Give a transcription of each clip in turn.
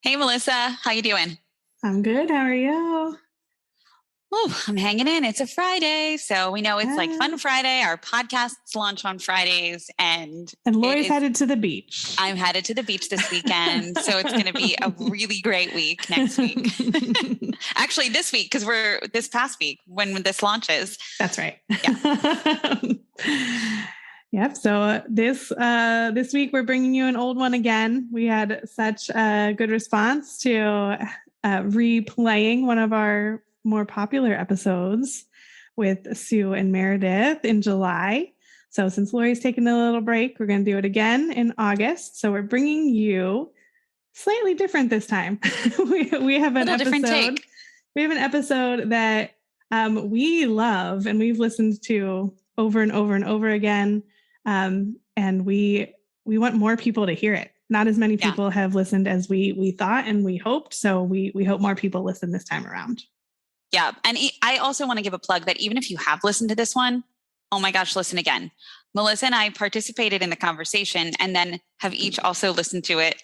Hey, Melissa, how you doing? I'm good. How are you? Oh, I'm hanging in. It's a Friday, so we know it's like Fun Friday. Our podcasts launch on Fridays, and Lori's headed to the beach. I'm headed to the beach this weekend, so it's going to be a really great week next week. Actually, this week, because we're this past week when this launches. That's right. Yeah. Yep. So this week we're bringing you an old one again. We had such a good response to replaying one of our more popular episodes with Sue and Meredith in July. So since Lori's taking a little break, we're going to do it again in August. So we're bringing you slightly different this time. we have an episode. We have an episode that we love and we've listened to over and over and over again. And we want more people to hear it. Not as many people have listened as we thought and we hoped. So we hope more people listen this time around. Yeah. And I also want to give a plug that even if you have listened to this one, oh my gosh, listen again. Melissa and I participated in the conversation and then have each also listened to it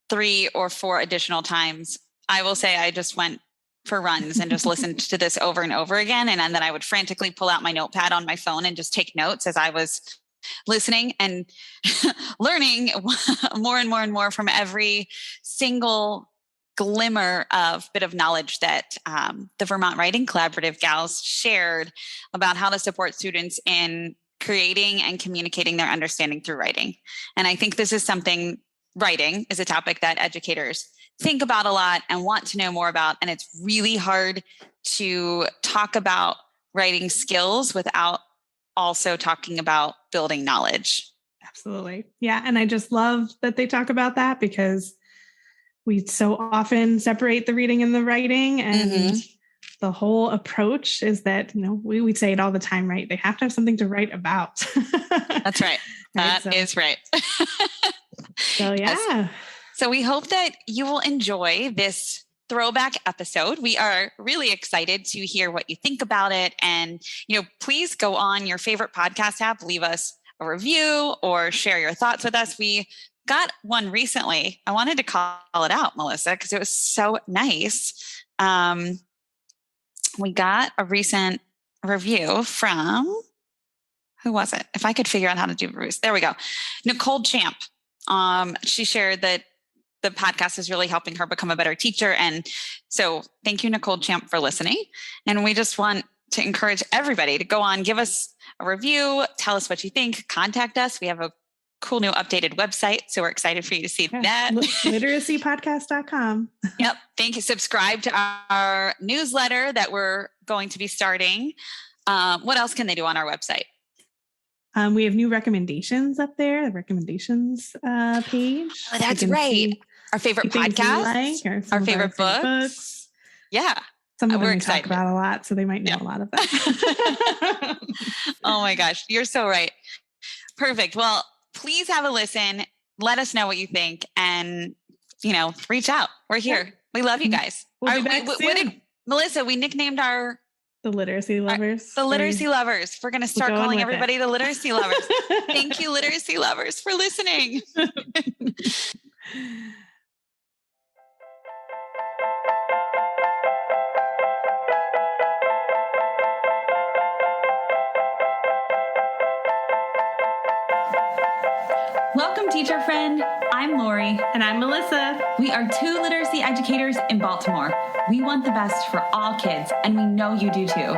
3 or 4 additional times. I will say I just went for runs and just listened to this over and over again. And then I would frantically pull out my notepad on my phone and just take notes as I was listening and learning more and more and more from every single glimmer of bit of knowledge that the Vermont Writing Collaborative gals shared about how to support students in creating and communicating their understanding through writing. And I think this is something, writing is a topic that educators think about a lot and want to know more about. And it's really hard to talk about writing skills without also talking about building knowledge. Absolutely. Yeah. And I just love that they talk about that because we so often separate the reading and the writing. And the whole approach is that, we say it all the time, right? They have to have something to write about. That's right. That is right. So, yeah. Yes. So we hope that you will enjoy this throwback episode. We are really excited to hear what you think about it. And, please go on your favorite podcast app, leave us a review or share your thoughts with us. We got one recently. I wanted to call it out, Melissa, because it was so nice. We got a recent review from, who was it? If I could figure out how to do reviews. There we go. Nicole Champ. She shared that the podcast is really helping her become a better teacher. And so thank you, Nicole Champ, for listening. And we just want to encourage everybody to go on, give us a review, tell us what you think, contact us. We have a cool new updated website. So we're excited for you to see that. Literacypodcast.com. Yep. Thank you. Subscribe to our newsletter that we're going to be starting. What else can they do on our website? We have new recommendations up there, the recommendations page. Oh, that's right. Our favorite podcast, our favorite books. Yeah. Some of them we talk about a lot, so they might know a lot of that. Oh my gosh. You're so right. Perfect. Well, please have a listen. Let us know what you think and, reach out. We're here. Yeah. We love you guys. We'll be back soon. Melissa, we nicknamed the Literacy Lovers. The Literacy Lovers. We're going to start calling everybody the Literacy Lovers. Thank you, Literacy Lovers, for listening. Welcome, teacher friend. I'm Lori. And I'm Melissa. We are 2 literacy educators in Baltimore. We want the best for all kids, and we know you do too.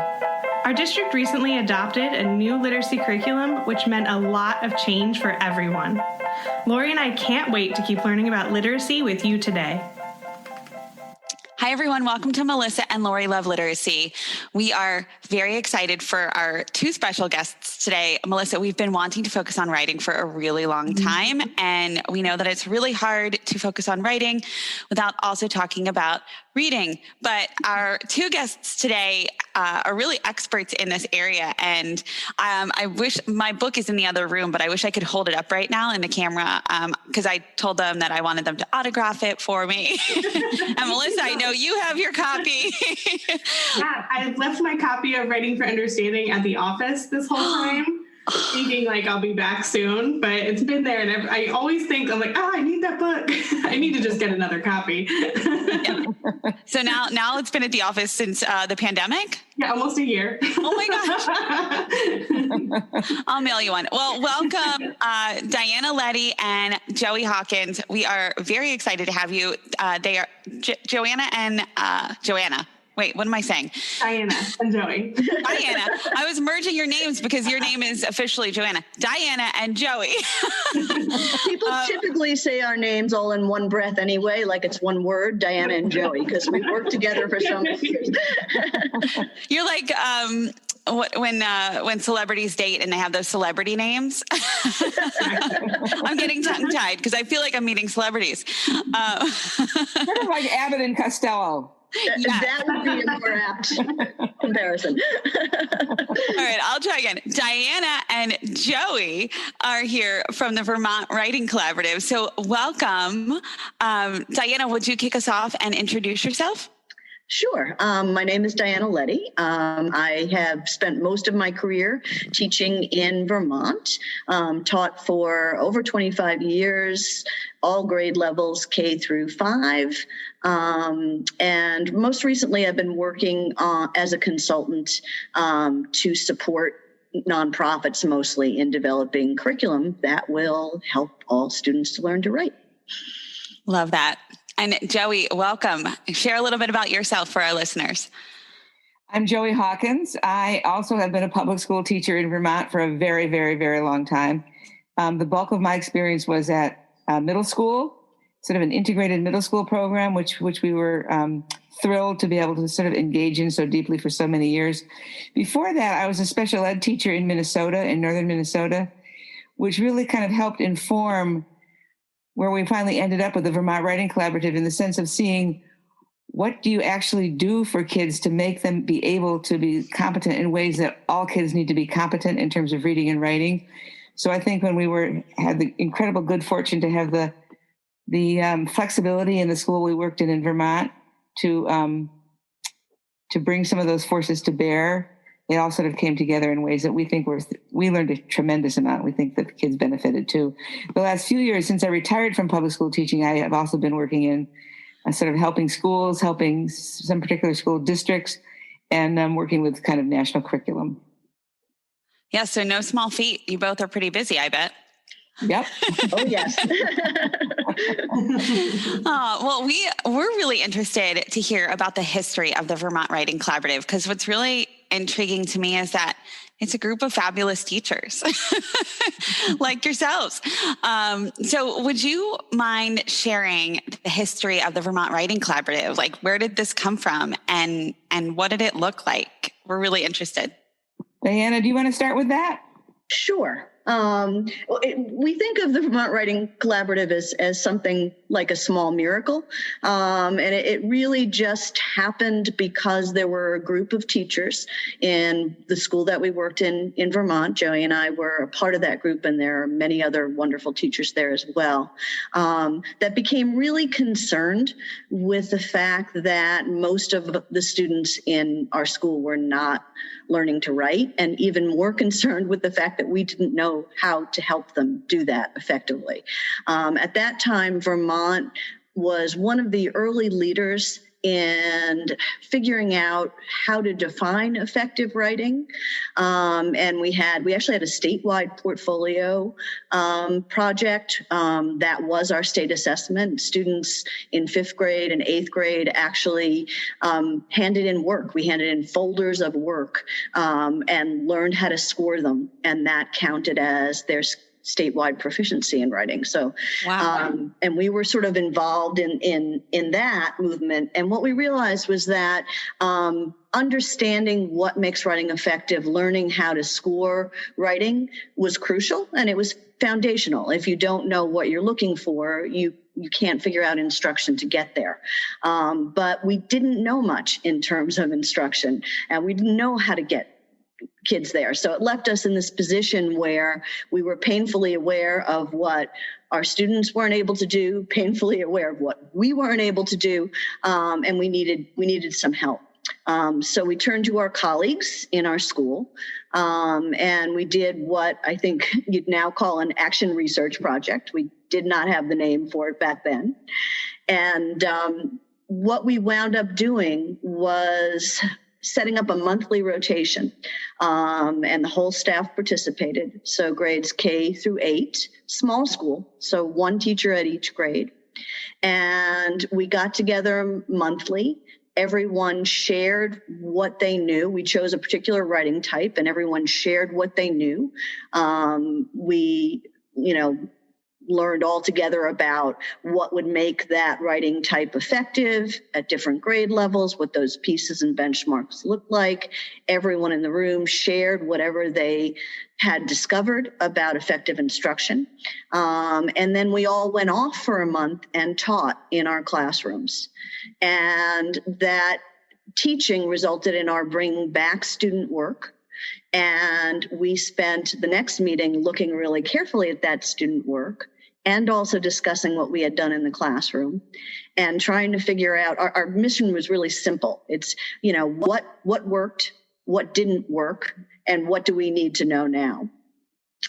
Our district recently adopted a new literacy curriculum, which meant a lot of change for everyone. Lori and I can't wait to keep learning about literacy with you today. Hi, everyone. Welcome to Melissa and Lori Love Literacy. We are very excited for our 2 special guests today. Melissa, we've been wanting to focus on writing for a really long time, and we know that it's really hard to focus on writing without also talking about reading. But our 2 guests today are really experts in this area, and I wish my book is in the other room, but I wish I could hold it up right now in the camera because I told them that I wanted them to autograph it for me. And Melissa, I know you have your copy. Yeah, I left my copy of Writing for Understanding at the office this whole time. thinking like I'll be back soon, but it's been there. And I always think, I'm like, I need that book. I need to just get another copy. Yeah. So now it's been at the office since the pandemic? Yeah, almost a year. Oh my gosh. I'll mail you one. Well, welcome, Diana Leddy and Joey Hawkins. We are very excited to have you. They are Joanna and Joanna. Wait, what am I saying? Diana and Joey. Diana. I was merging your names because your name is officially Joanna. Diana and Joey. People typically say our names all in one breath anyway, like it's one word, Diana and Joey, because we've worked together for so many years. You're like when celebrities date and they have those celebrity names. I'm getting tongue-tied because I feel like I'm meeting celebrities. Sort of like Abbott and Costello. That would be a more apt comparison. All right, I'll try again. Diana and Joey are here from the Vermont Writing Collaborative. So welcome. Diana, would you kick us off and introduce yourself? Sure. My name is Diana Leddy. I have spent most of my career teaching in Vermont, taught for over 25 years, all grade levels, K through 5. And most recently, I've been working as a consultant to support nonprofits, mostly in developing curriculum that will help all students to learn to write. Love that. And Joey, welcome. Share a little bit about yourself for our listeners. I'm Joey Hawkins. I also have been a public school teacher in Vermont for a very, very, very long time. The bulk of my experience was at middle school, sort of an integrated middle school program, which we were thrilled to be able to sort of engage in so deeply for so many years. Before that, I was a special ed teacher in Minnesota, in northern Minnesota, which really kind of helped inform where we finally ended up with the Vermont Writing Collaborative, in the sense of seeing what do you actually do for kids to make them be able to be competent in ways that all kids need to be competent in terms of reading and writing. So I think when we had the incredible good fortune to have the flexibility in the school we worked in Vermont to bring some of those forces to bear, it all sort of came together in ways that we think we learned a tremendous amount. We think that the kids benefited too. The last few years since I retired from public school teaching, I have also been working in sort of helping schools, helping some particular school districts, and working with kind of national curriculum. Yeah, so no small feat. You both are pretty busy, I bet. Yep. Oh, yes. Well, we're really interested to hear about the history of the Vermont Writing Collaborative, because what's really intriguing to me is that it's a group of fabulous teachers like yourselves. So would you mind sharing the history of the Vermont Writing Collaborative? Like, where did this come from and what did it look like? We're really interested. Diana, do you want to start with that? Sure. We think of the Vermont Writing Collaborative as something like a small miracle. And it really just happened because there were a group of teachers in the school that we worked in Vermont. Joey and I were a part of that group, and there are many other wonderful teachers there as well, that became really concerned with the fact that most of the students in our school were not learning to write, and even more concerned with the fact that we didn't know how to help them do that effectively. At that time, Vermont was one of the early leaders in figuring out how to define effective writing. And we actually had a statewide portfolio project that was our state assessment. Students in 5th grade and 8th grade actually handed in work. We handed in folders of work and learned how to score them. And that counted as their statewide proficiency in writing. So, wow. And we were sort of involved in that movement. And what we realized was that understanding what makes writing effective, learning how to score writing was crucial, and it was foundational. If you don't know what you're looking for, you can't figure out instruction to get there. But we didn't know much in terms of instruction, and we didn't know how to get kids there. So it left us in this position where we were painfully aware of what our students weren't able to do, painfully aware of what we weren't able to do, and we needed some help. So we turned to our colleagues in our school, and we did what I think you'd now call an action research project. We did not have the name for it back then. And what we wound up doing was setting up a monthly rotation, and the whole staff participated. So grades K through 8, small school, so one teacher at each grade. And we got together monthly. Everyone shared what they knew. We chose a particular writing type, and everyone shared what they knew. We, learned all together about what would make that writing type effective at different grade levels, what those pieces and benchmarks looked like. Everyone in the room shared whatever they had discovered about effective instruction. And then we all went off for a month and taught in our classrooms. And that teaching resulted in our bringing back student work. And we spent the next meeting looking really carefully at that student work and also discussing what we had done in the classroom and trying to figure out, our mission was really simple. It's, what worked, what didn't work, and what do we need to know now?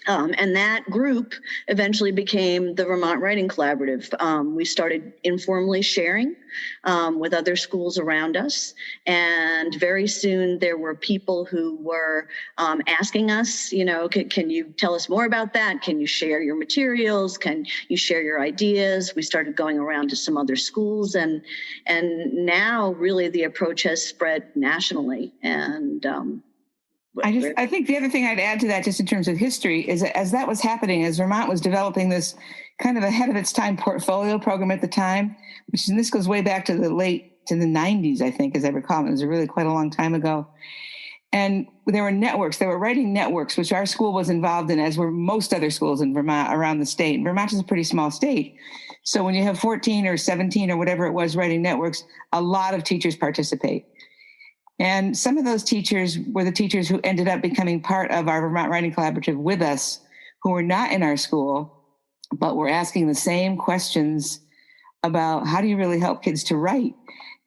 And that group eventually became the Vermont Writing Collaborative. We started informally sharing with other schools around us. And very soon there were people who were asking us, can you tell us more about that? Can you share your materials? Can you share your ideas? We started going around to some other schools. And now really the approach has spread nationally. And I think the other thing I'd add to that, just in terms of history, is that as that was happening, as Vermont was developing this kind of ahead of its time portfolio program at the time, and this goes way back to the 90s, I think, as I recall. It was really quite a long time ago. And there were writing networks, which our school was involved in, as were most other schools in Vermont around the state. And Vermont is a pretty small state. So when you have 14 or 17 or whatever it was writing networks, a lot of teachers participate. And some of those teachers were the teachers who ended up becoming part of our Vermont Writing Collaborative with us, who were not in our school, but were asking the same questions about how do you really help kids to write?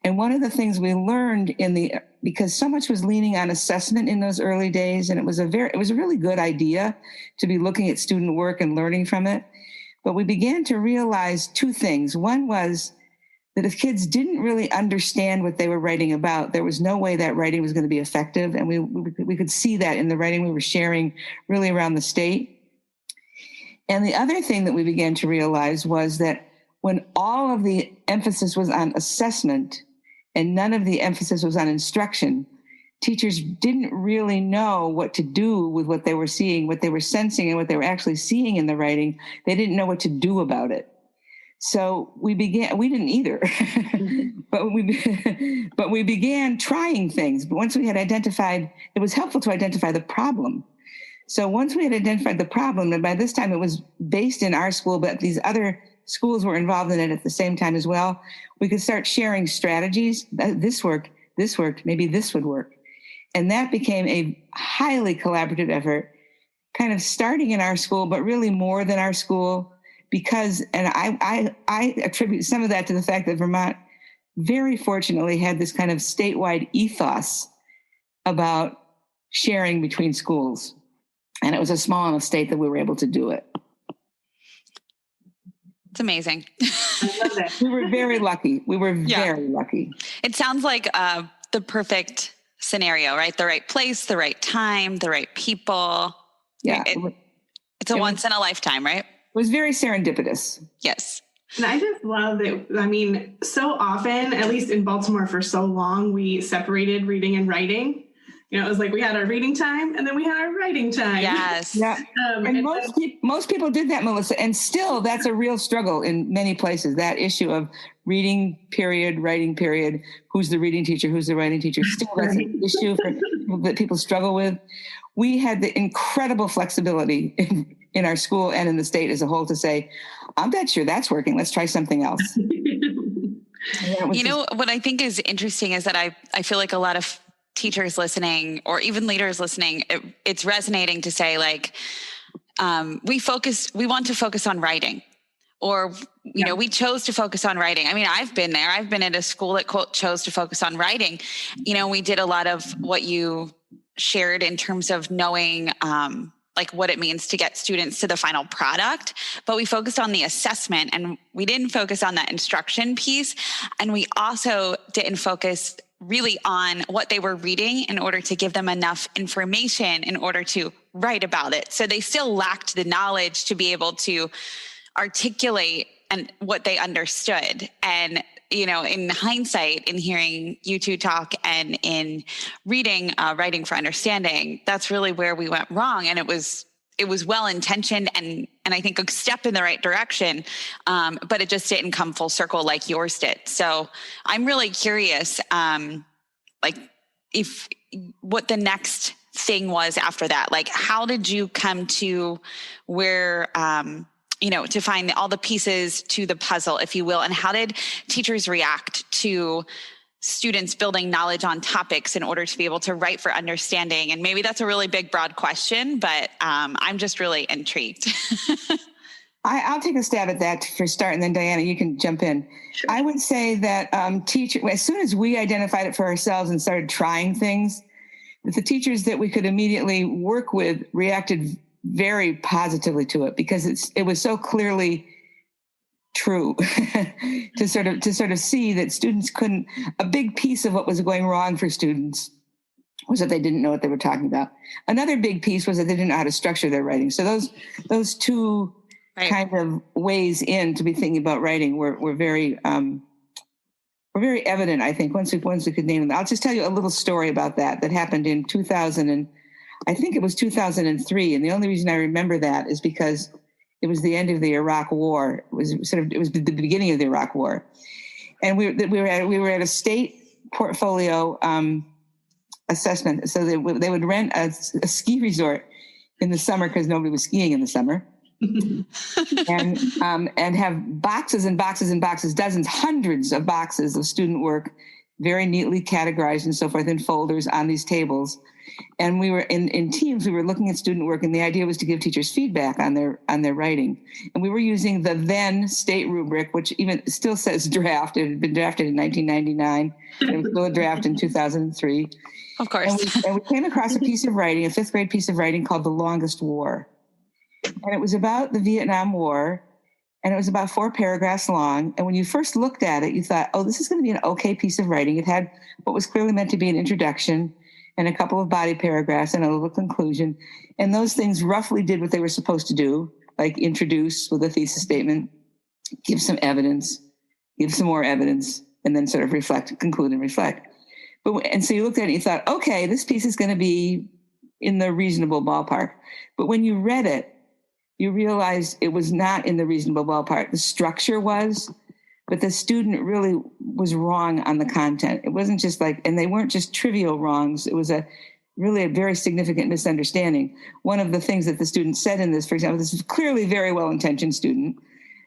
And one of the things we learned because so much was leaning on assessment in those early days, and it was a really good idea to be looking at student work and learning from it. But we began to realize two things. One was that if kids didn't really understand what they were writing about, there was no way that writing was going to be effective. And we could see that in the writing we were sharing really around the state. And the other thing that we began to realize was that when all of the emphasis was on assessment and none of the emphasis was on instruction, teachers didn't really know what to do with what they were seeing, what they were sensing, and what they were actually seeing in the writing. They didn't know what to do about it. So we didn't either, but we began trying things. But once we had identified, it was helpful to identify the problem. So once we had identified the problem, and by this time it was based in our school, but these other schools were involved in it at the same time as well, we could start sharing strategies. This worked, maybe this would work. And that became a highly collaborative effort, kind of starting in our school, but really more than our school. Because, and I attribute some of that to the fact that Vermont very fortunately had this kind of statewide ethos about sharing between schools. And it was a small enough state that we were able to do it. It's amazing. I love it. We were very lucky. Very lucky. It sounds like the perfect scenario, right? The right place, the right time, the right people. Yeah. It's a once in a lifetime, right? It was very serendipitous. Yes. And I just love that. I mean, so often, at least in Baltimore for so long, we separated reading and writing. It was like we had our reading time and then we had our writing time. Yes. Yeah. And most people did that, Melissa. And still, that's a real struggle in many places, that issue of reading period, writing period. Who's the reading teacher? Who's the writing teacher? Still, that's an issue that people struggle with. We had the incredible flexibility in our school and in the state as a whole to say, I'm not sure that's working. Let's try something else. What I think is interesting is that I feel like a lot of teachers listening or even leaders listening, it's resonating to say like, we want to focus on writing, or we chose to focus on writing. I mean, I've been there. I've been at a school that chose to focus on writing. We did a lot of what you shared in terms of knowing, like what it means to get students to the final product, but we focused on the assessment and we didn't focus on that instruction piece. And we also didn't focus really on what they were reading in order to give them enough information in order to write about it. So they still lacked the knowledge to be able to articulate and what they understood. And in hindsight, in hearing you two talk and in reading, Writing for Understanding, that's really where we went wrong. And it was well-intentioned and I think a step in the right direction, but it just didn't come full circle like yours did. So I'm really curious, if what the next thing was after that. Like, how did you come to where, to find all the pieces to the puzzle, if you will, and how did teachers react to students building knowledge on topics in order to be able to write for understanding? And maybe that's a really big, broad question, but I'm just really intrigued. I'll take a stab at that for start, and then Diana, you can jump in. Sure. I would say that as soon as we identified it for ourselves and started trying things, the teachers that we could immediately work with reacted very positively to it, because it was so clearly true to sort of see that students couldn't. A big piece of what was going wrong for students was that they didn't know what they were talking about. Another big piece was that they didn't know how to structure their writing. So those two kind of ways in to be thinking about writing were very evident, I think, once we could name them. I'll just tell you a little story about that happened in 2003. And the only reason I remember that is because it was the end of the Iraq War. It was the beginning of the Iraq War. And we were at a state portfolio assessment. So they would rent a ski resort in the summer because nobody was skiing in the summer. and have boxes and boxes and boxes, dozens, hundreds of boxes of student work, very neatly categorized and so forth in folders on these tables. And we were in teams, we were looking at student work, and the idea was to give teachers feedback on their writing. And we were using the then state rubric, which even still says draft. It had been drafted in 1999, and it was still a draft in 2003. Of course. And we came across a piece of writing, a fifth grade piece of writing called The Longest War. And it was about the Vietnam War, and it was about 4 paragraphs long. And when you first looked at it, you thought, oh, this is going to be an okay piece of writing. It had what was clearly meant to be an introduction and a couple of body paragraphs and a little conclusion. And those things roughly did what they were supposed to do, like introduce with a thesis statement, give some evidence, give some more evidence, and then sort of conclude and reflect. And so you looked at it and you thought, okay, this piece is going to be in the reasonable ballpark. But when you read it, you realized it was not in the reasonable ballpark. The structure was, but the student really was wrong on the content. It wasn't just and they weren't just trivial wrongs. It was really a very significant misunderstanding. One of the things that the student said in this, for example, this is clearly very well-intentioned student,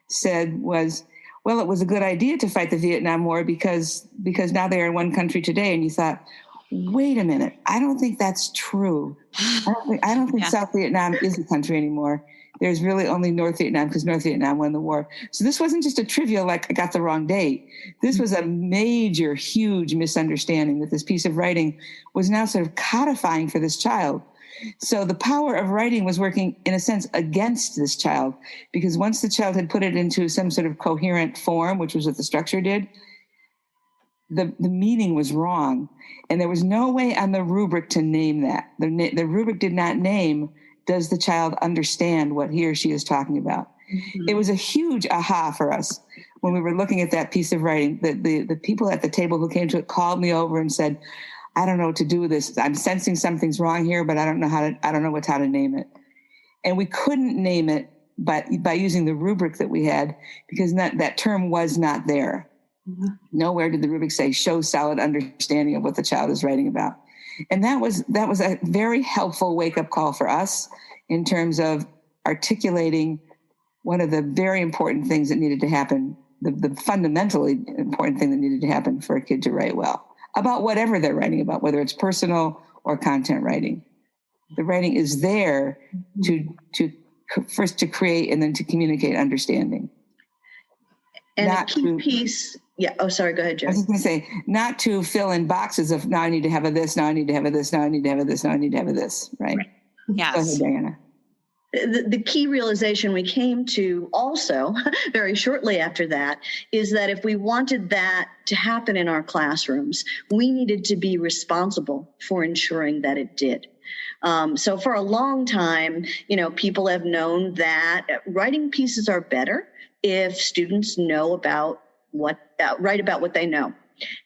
said was, well, it was a good idea to fight the Vietnam War because now they are in one country today. And you thought, wait a minute, I don't think that's true. I don't think South Vietnam is a country anymore. There's really only North Vietnam because North Vietnam won the war. So this wasn't just a trivial, I got the wrong date. This was a major, huge misunderstanding that this piece of writing was now sort of codifying for this child. So the power of writing was working, in a sense, against this child, because once the child had put it into some sort of coherent form, which was what the structure did, the meaning was wrong. And there was no way on the rubric to name that. The rubric did not name, does the child understand what he or she is talking about? Mm-hmm. It was a huge aha for us when we were looking at that piece of writing. The people at the table who came to it called me over and said, I don't know what to do with this. I'm sensing something's wrong here, but I don't know how to name it. And we couldn't name it by using the rubric that we had, because that term was not there. Mm-hmm. Nowhere did the rubric say show solid understanding of what the child is writing about. And that was a very helpful wake-up call for us in terms of articulating one of the very important things that needed to happen, the fundamentally important thing that needed to happen for a kid to write well, about whatever they're writing about, whether it's personal or content writing. The writing is there to first to create and then to communicate understanding. And not a key to, piece, yeah. Oh, sorry. Go ahead, I was Joe. just going to say, not to fill in boxes of now I need to have a this, now I need to have a this, now I need to have a this, now I need to have a this, right? Yes. Go ahead, Diana. The key realization we came to also very shortly after that is that if we wanted that to happen in our classrooms, we needed to be responsible for ensuring that it did. So for a long time, people have known that writing pieces are better if students know about write about what they know.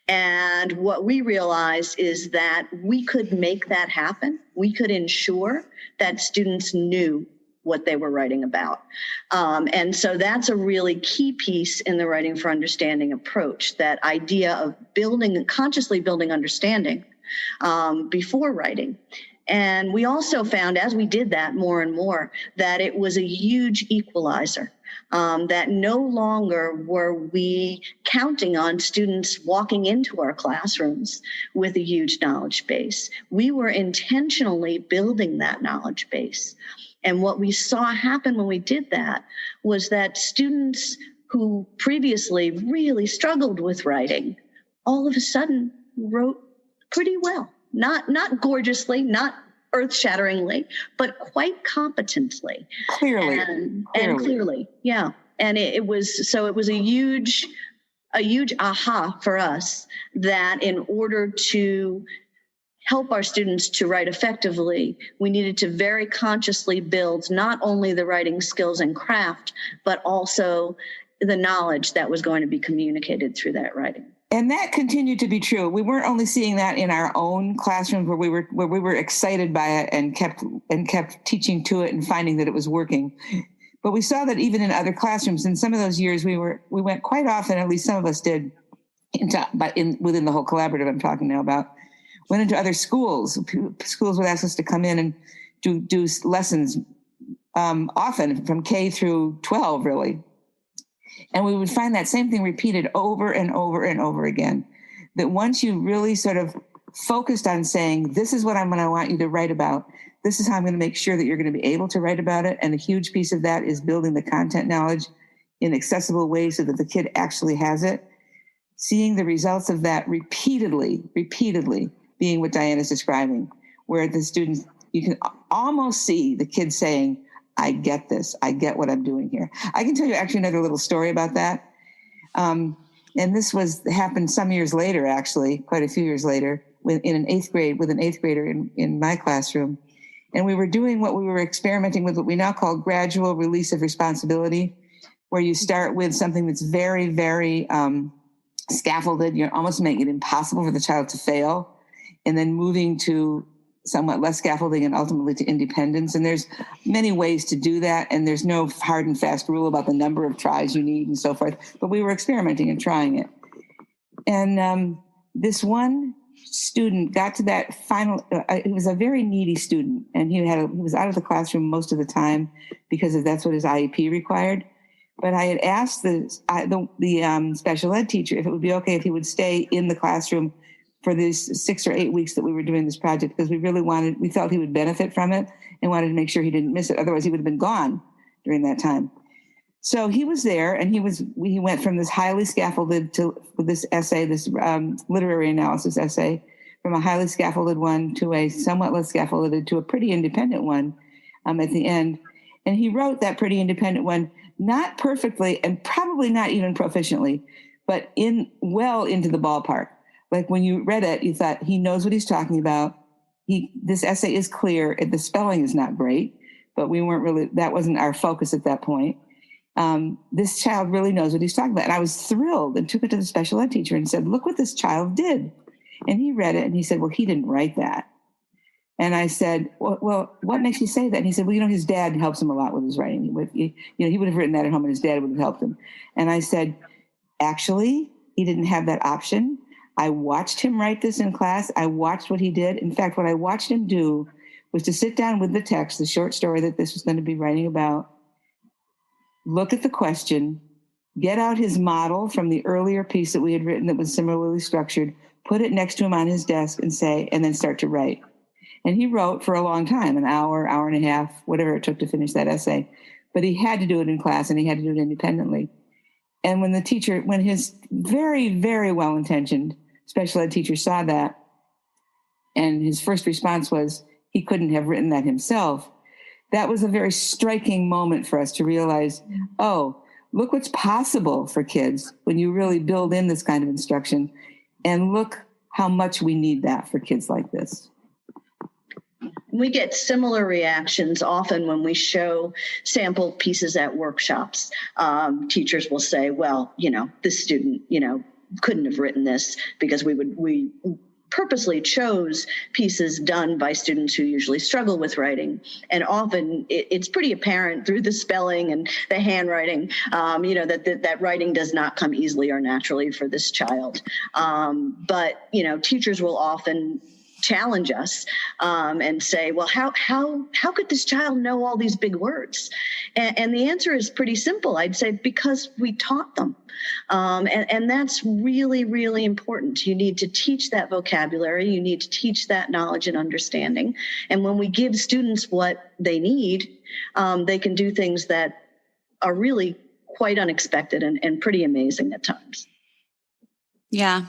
And what we realized is that we could make that happen. We could ensure that students knew what they were writing about. And so that's a really key piece in the Writing for Understanding approach, that idea of consciously building understanding before writing. And we also found, as we did that more and more, that it was a huge equalizer, that no longer were we counting on students walking into our classrooms with a huge knowledge base. We were intentionally building that knowledge base. And what we saw happen when we did that was that students who previously really struggled with writing all of a sudden wrote pretty well. Not gorgeously, not earth-shatteringly, but quite competently. Clearly. And clearly, yeah. And it was a huge aha for us that in order to help our students to write effectively, we needed to very consciously build not only the writing skills and craft, but also the knowledge that was going to be communicated through that writing. And that continued to be true. We weren't only seeing that in our own classrooms where we were excited by it and kept teaching to it and finding that it was working. But we saw that even in other classrooms. In some of those years, we went quite often, at least some of us did, within the whole collaborative I'm talking now about, went into other schools. Schools would ask us to come in and do lessons, often from K through 12, really. And we would find that same thing repeated over and over and over again. That once you really sort of focused on saying, this is what I want you to write about, this is how I'm going to make sure that you're going to be able to write about it. And a huge piece of that is building the content knowledge in accessible ways so that the kid actually has it. Seeing the results of that repeatedly being what Diana's describing, where the students, you can almost see the kids saying, I get this. I get what I'm doing here. I can tell you actually another little story about that. And this happened some years later, actually, quite a few years later, in an eighth grade with an eighth grader in my classroom. And we were doing what we were experimenting with, what we now call gradual release of responsibility, where you start with something that's very, very scaffolded. You're almost making it impossible for the child to fail. And then moving to somewhat less scaffolding and ultimately to independence. And there's many ways to do that. And there's no hard and fast rule about the number of tries you need and so forth. But we were experimenting and trying it. And this one student got to that final, he was a very needy student. And he was out of the classroom most of the time because that's what his IEP required. But I had asked the special ed teacher if it would be okay if he would stay in the classroom for these 6 or 8 weeks that we were doing this project, because we felt he would benefit from it and wanted to make sure he didn't miss it. Otherwise he would have been gone during that time. So he was there, and he went from this highly scaffolded with this essay, this literary analysis essay, from a highly scaffolded one to a somewhat less scaffolded to a pretty independent one at the end. And he wrote that pretty independent one, not perfectly and probably not even proficiently, but well into the ballpark. Like when you read it, you thought he knows what he's talking about. This essay is clear. The spelling is not great, but that wasn't our focus at that point. This child really knows what he's talking about. And I was thrilled and took it to the special ed teacher and said, look what this child did. And he read it and he said, well, he didn't write that. And I said, well, what makes you say that? And he said, well, his dad helps him a lot with his writing. He would have written that at home and his dad would have helped him. And I said, actually, he didn't have that option. I watched him write this in class. I watched what he did. In fact, what I watched him do was to sit down with the text, the short story that this was going to be writing about, look at the question, get out his model from the earlier piece that we had written that was similarly structured, put it next to him on his desk and then start to write. And he wrote for a long time, an hour, hour and a half, whatever it took to finish that essay. But he had to do it in class and he had to do it independently. And when his very, very well-intentioned special ed teacher saw that, and his first response was he couldn't have written that himself, that was a very striking moment for us to realize, oh, look what's possible for kids when you really build in this kind of instruction, and look how much we need that for kids like this. We get similar reactions often when we show sample pieces at workshops. Teachers will say, well, this student, couldn't have written this, because we purposely chose pieces done by students who usually struggle with writing. And often it's pretty apparent through the spelling and the handwriting, that writing does not come easily or naturally for this child. But teachers will often challenge us and say, well, how could this child know all these big words? And the answer is pretty simple. I'd say because we taught them. And that's really, really important. You need to teach that vocabulary. You need to teach that knowledge and understanding. And when we give students what they need, they can do things that are really quite unexpected and pretty amazing at times. Yeah.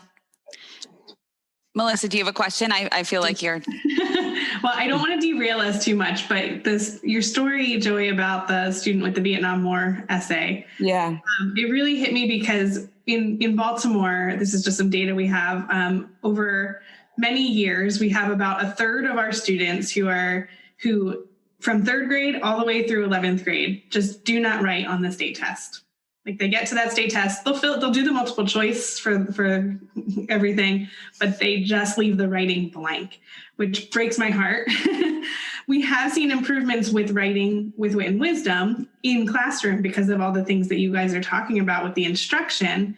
Melissa, do you have a question? I feel like you're... Well, I don't want to derail us too much, but your story, Joey, about the student with the Vietnam War essay, yeah, it really hit me because in Baltimore, this is just some data we have, over many years, we have about a third of our students who from third grade all the way through 11th grade just do not write on the state test. Like they get to that state test, they'll do the multiple choice for everything, but they just leave the writing blank, which breaks my heart. We have seen improvements with writing with wit and wisdom in classroom because of all the things that you guys are talking about with the instruction.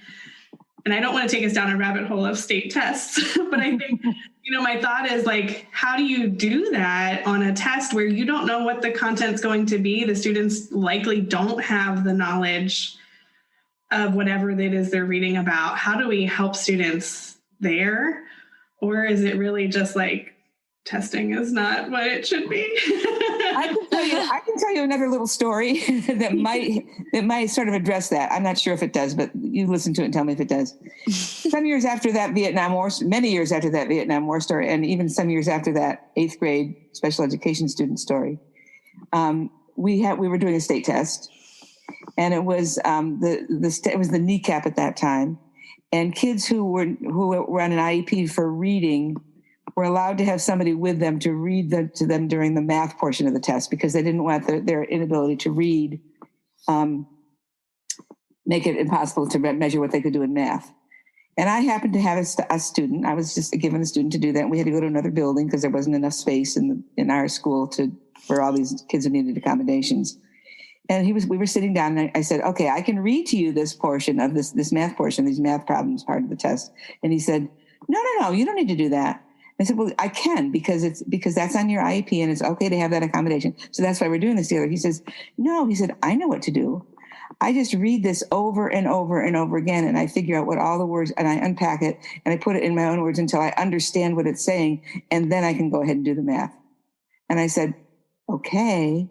And I don't want to take us down a rabbit hole of state tests, but I think, my thought is like, how do you do that on a test where you don't know what the content's going to be? The students likely don't have the knowledge of whatever it is they're reading about. How do we help students there? Or is it really just like testing is not what it should be? I can tell you another little story that might sort of address that. I'm not sure if it does, but you listen to it and tell me if it does. Some years after that Vietnam War, many years after that Vietnam War story, and even some years after that 8th grade special education student story, we were doing a state test. And it was it was the kneecap at that time, and kids who were on an IEP for reading were allowed to have somebody with them to read to them during the math portion of the test, because they didn't want their inability to read make it impossible to measure what they could do in math. And I happened to have a student. I was just given a student to do that. And we had to go to another building because there wasn't enough space in our school for all these kids who needed accommodations. And we were sitting down, and I said, okay, I can read to you this portion of this math portion, these math problems part of the test. And he said, no, you don't need to do that. I said, well, I can, because that's on your IEP and it's okay to have that accommodation. So that's why we're doing this together. He says, no, he said, I know what to do. I just read this over and over and over again, and I figure out what all the words, and I unpack it, and I put it in my own words until I understand what it's saying, and then I can go ahead and do the math. And I said, okay.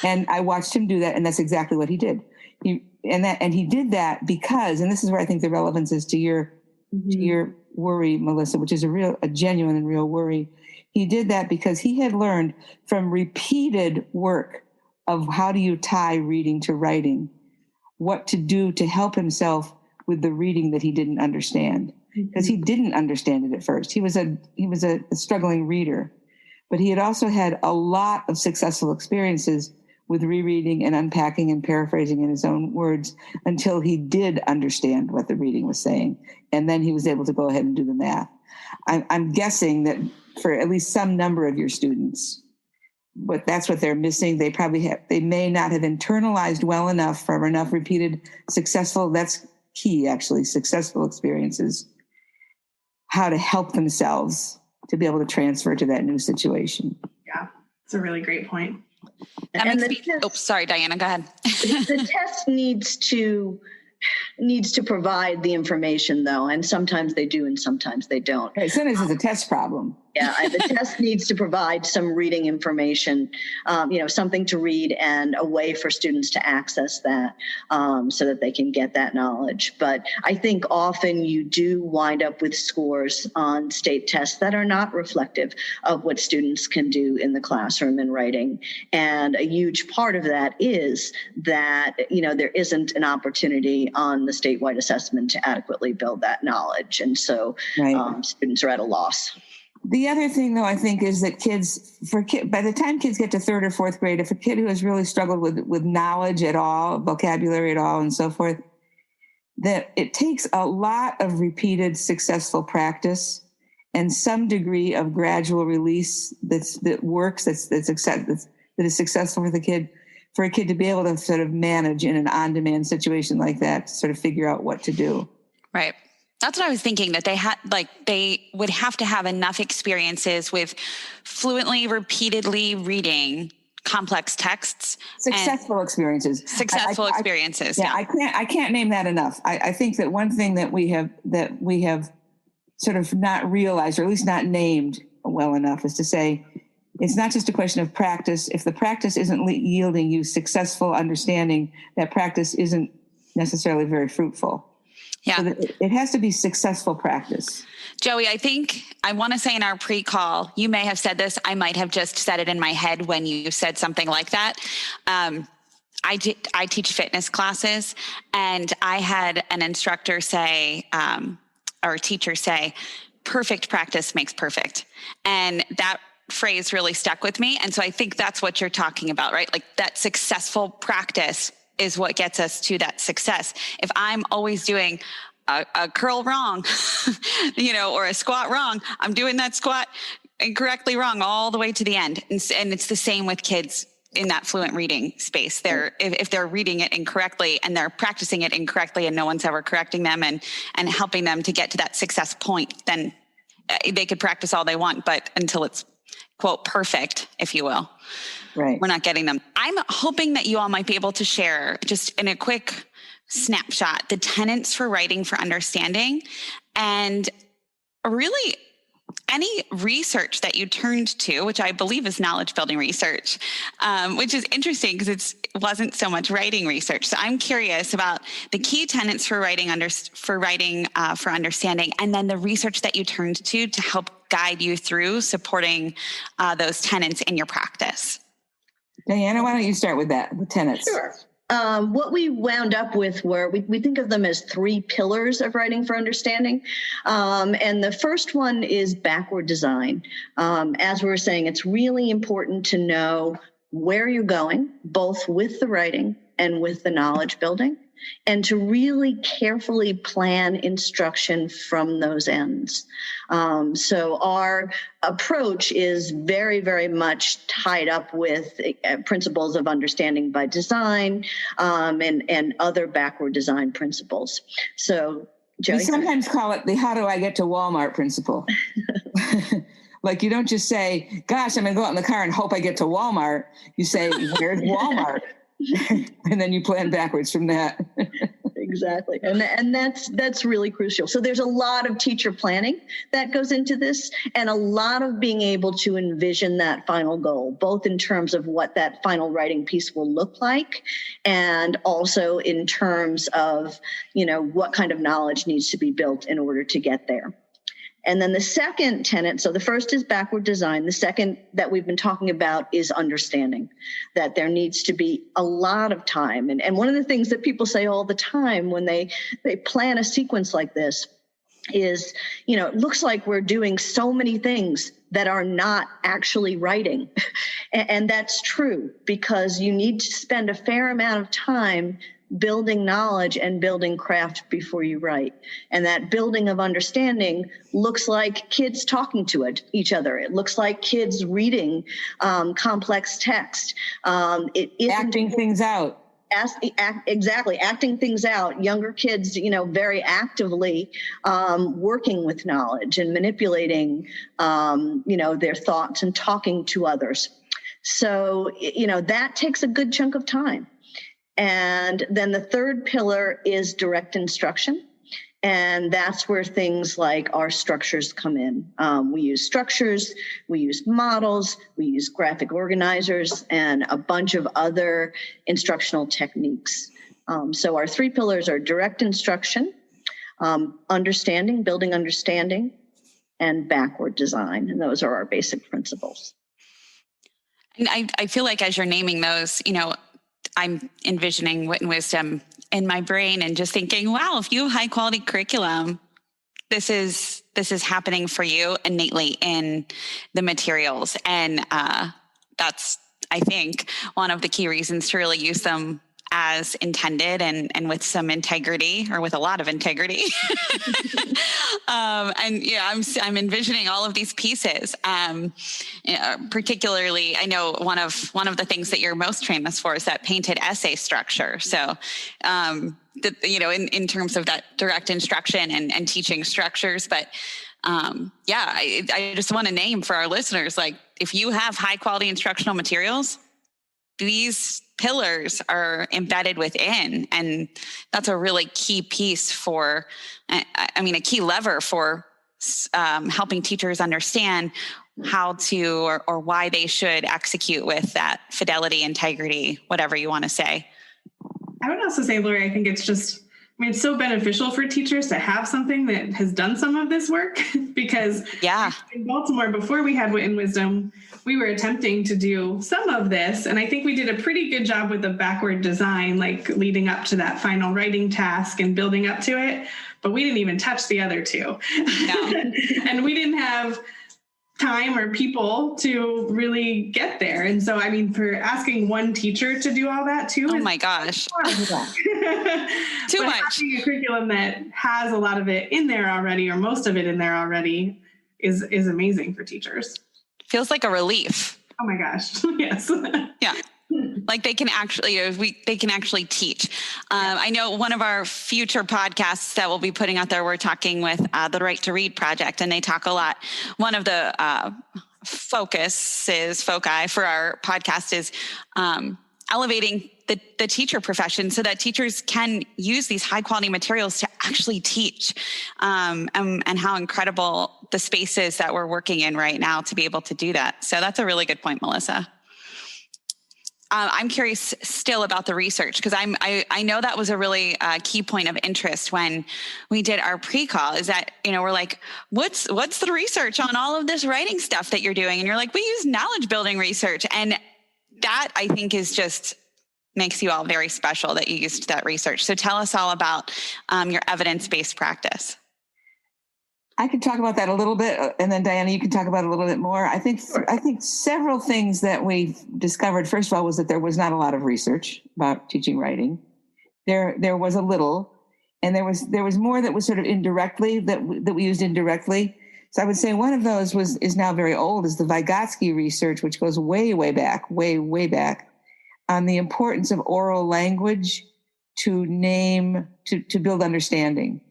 And I watched him do that, and that's exactly what he did. He did that because, and this is where I think the relevance is to your worry, Melissa, which is a genuine and real worry. He did that because he had learned from repeated work of how do you tie reading to writing, what to do to help himself with the reading that he didn't understand, because he didn't understand it at first. He was a struggling reader. But he had also had a lot of successful experiences with rereading and unpacking and paraphrasing in his own words until he did understand what the reading was saying. And then he was able to go ahead and do the math. I'm guessing that for at least some number of your students, but that's what they're missing. They may not have internalized well enough from enough repeated that's key, actually, successful experiences, how to help themselves to be able to transfer to that new situation. Yeah, it's a really great point. Sorry, Diana, go ahead. The test needs to provide the information, though, and sometimes they do and sometimes they don't. Right, sometimes it's a test problem. Yeah, the test needs to provide some reading information, something to read and a way for students to access that so that they can get that knowledge. But I think often you do wind up with scores on state tests that are not reflective of what students can do in the classroom in writing. And a huge part of that is that, there isn't an opportunity on the statewide assessment to adequately build that knowledge. And so students are at a loss. The other thing, though, I think is that by the time kids get to third or fourth grade, if a kid who has really struggled with knowledge at all, vocabulary at all, and so forth, that it takes a lot of repeated successful practice and some degree of gradual release that works, that is successful for a kid to be able to sort of manage in an on-demand situation like that, to sort of figure out what to do. Right. That's what I was thinking, that they would have to have enough experiences with fluently, repeatedly reading complex texts. Successful experiences. Yeah. I can't name that enough. I think that one thing that we have sort of not realized, or at least not named well enough, is to say it's not just a question of practice. If the practice isn't yielding you successful understanding, that practice isn't necessarily very fruitful. Yeah. So it has to be successful practice. Joey, I think I want to say in our pre-call, you may have said this. I might have just said it in my head when you said something like that. I teach fitness classes, and I had an instructor say, or a teacher say, perfect practice makes perfect. And that phrase really stuck with me. And so I think that's what you're talking about, right? Like that successful practice is what gets us to that success. If I'm always doing a curl wrong, or a squat wrong, I'm doing that squat incorrectly wrong all the way to the end. And it's the same with kids in that fluent reading space. If they're reading it incorrectly and they're practicing it incorrectly and no one's ever correcting them and helping them to get to that success point, then they could practice all they want, but until it's, quote, perfect, if you will. Right. We're not getting them. I'm hoping that you all might be able to share, just in a quick snapshot, the tenets for writing for understanding, and really any research that you turned to, which I believe is knowledge building research, which is interesting because it wasn't so much writing research. So I'm curious about the key tenets for writing for understanding, and then the research that you turned to help guide you through supporting those tenets in your practice. Diana, why don't you start with that, the tenets? Sure. What we wound up with were, we think of them as 3 pillars of writing for understanding. And the first one is backward design. As we were saying, it's really important to know where you're going, both with the writing and with the knowledge building, and to really carefully plan instruction from those ends. So our approach is very, very much tied up with principles of understanding by design and other backward design principles. So, Joey? We sometimes call it the how do I get to Walmart principle. Like, you don't just say, gosh, I'm going to go out in the car and hope I get to Walmart. You say, where's Walmart? And then you plan backwards from that. Exactly. And that's really crucial. So there's a lot of teacher planning that goes into this, and a lot of being able to envision that final goal, both in terms of what that final writing piece will look like, and also in terms of, what kind of knowledge needs to be built in order to get there. And then the second tenet, so the first is backward design. The second that we've been talking about is understanding, that there needs to be a lot of time. And one of the things that people say all the time when they plan a sequence like this is, it looks like we're doing so many things that are not actually writing. And that's true, because you need to spend a fair amount of time building knowledge and building craft before you write. And that building of understanding looks like kids talking to each other. It looks like kids reading complex text. Acting things out. Exactly. Acting things out. Younger kids, very actively working with knowledge and manipulating, their thoughts and talking to others. So, that takes a good chunk of time. And then the third pillar is direct instruction. And that's where things like our structures come in. We use structures, we use models, we use graphic organizers, and a bunch of other instructional techniques. So our 3 pillars are direct instruction, understanding, building understanding, and backward design. And those are our basic principles. And I feel like as you're naming those, I'm envisioning Wit and Wisdom in my brain and just thinking, wow, if you have high quality curriculum, this is happening for you innately in the materials. And that's, I think, one of the key reasons to really use them as intended and with some integrity, or with a lot of integrity. And yeah, I'm envisioning all of these pieces. Particularly, I know one of the things that you're most famous for is that painted essay structure. So, in terms of that direct instruction and teaching structures, but I just want to name for our listeners, like, if you have high quality instructional materials, these pillars are embedded within, and that's a really key piece for, a key lever for helping teachers understand how to or why they should execute with that fidelity, integrity, whatever you want to say. I would also say, Lori, I think it's just, it's so beneficial for teachers to have something that has done some of this work because in Baltimore, before we had Wit and Wisdom, we were attempting to do some of this. And I think we did a pretty good job with the backward design, like leading up to that final writing task and building up to it. But we didn't even touch the other 2. No. And we didn't have time or people to really get there. And so, for asking one teacher to do all that too. Oh my gosh. Too much. Having a curriculum that has a lot of it in there already, or most of it in there already, is amazing for teachers. Feels like a relief. Oh my gosh. Yes. Yeah. Like they can actually, they can actually teach. I know one of our future podcasts that we'll be putting out there, we're talking with the Right to Read Project, and they talk a lot. One of the foci for our podcast is elevating the teacher profession so that teachers can use these high quality materials to actually teach, and how incredible the space is that we're working in right now to be able to do that. So that's a really good point, Melissa. I'm curious still about the research, because I know that was a really key point of interest when we did our pre-call, is that, we're like, what's the research on all of this writing stuff that you're doing? And you're like, we use knowledge building research. And that, I think, is just makes you all very special that you used that research. So tell us all about your evidence-based practice. I could talk about that a little bit, and then Diana, you can talk about it a little bit more. I think several things that we discovered, first of all, was that there was not a lot of research about teaching writing. There was a little, and there was more that was sort of indirectly that we used indirectly. So I would say one of those is now very old, is the Vygotsky research, which goes way back, on the importance of oral language to build understanding.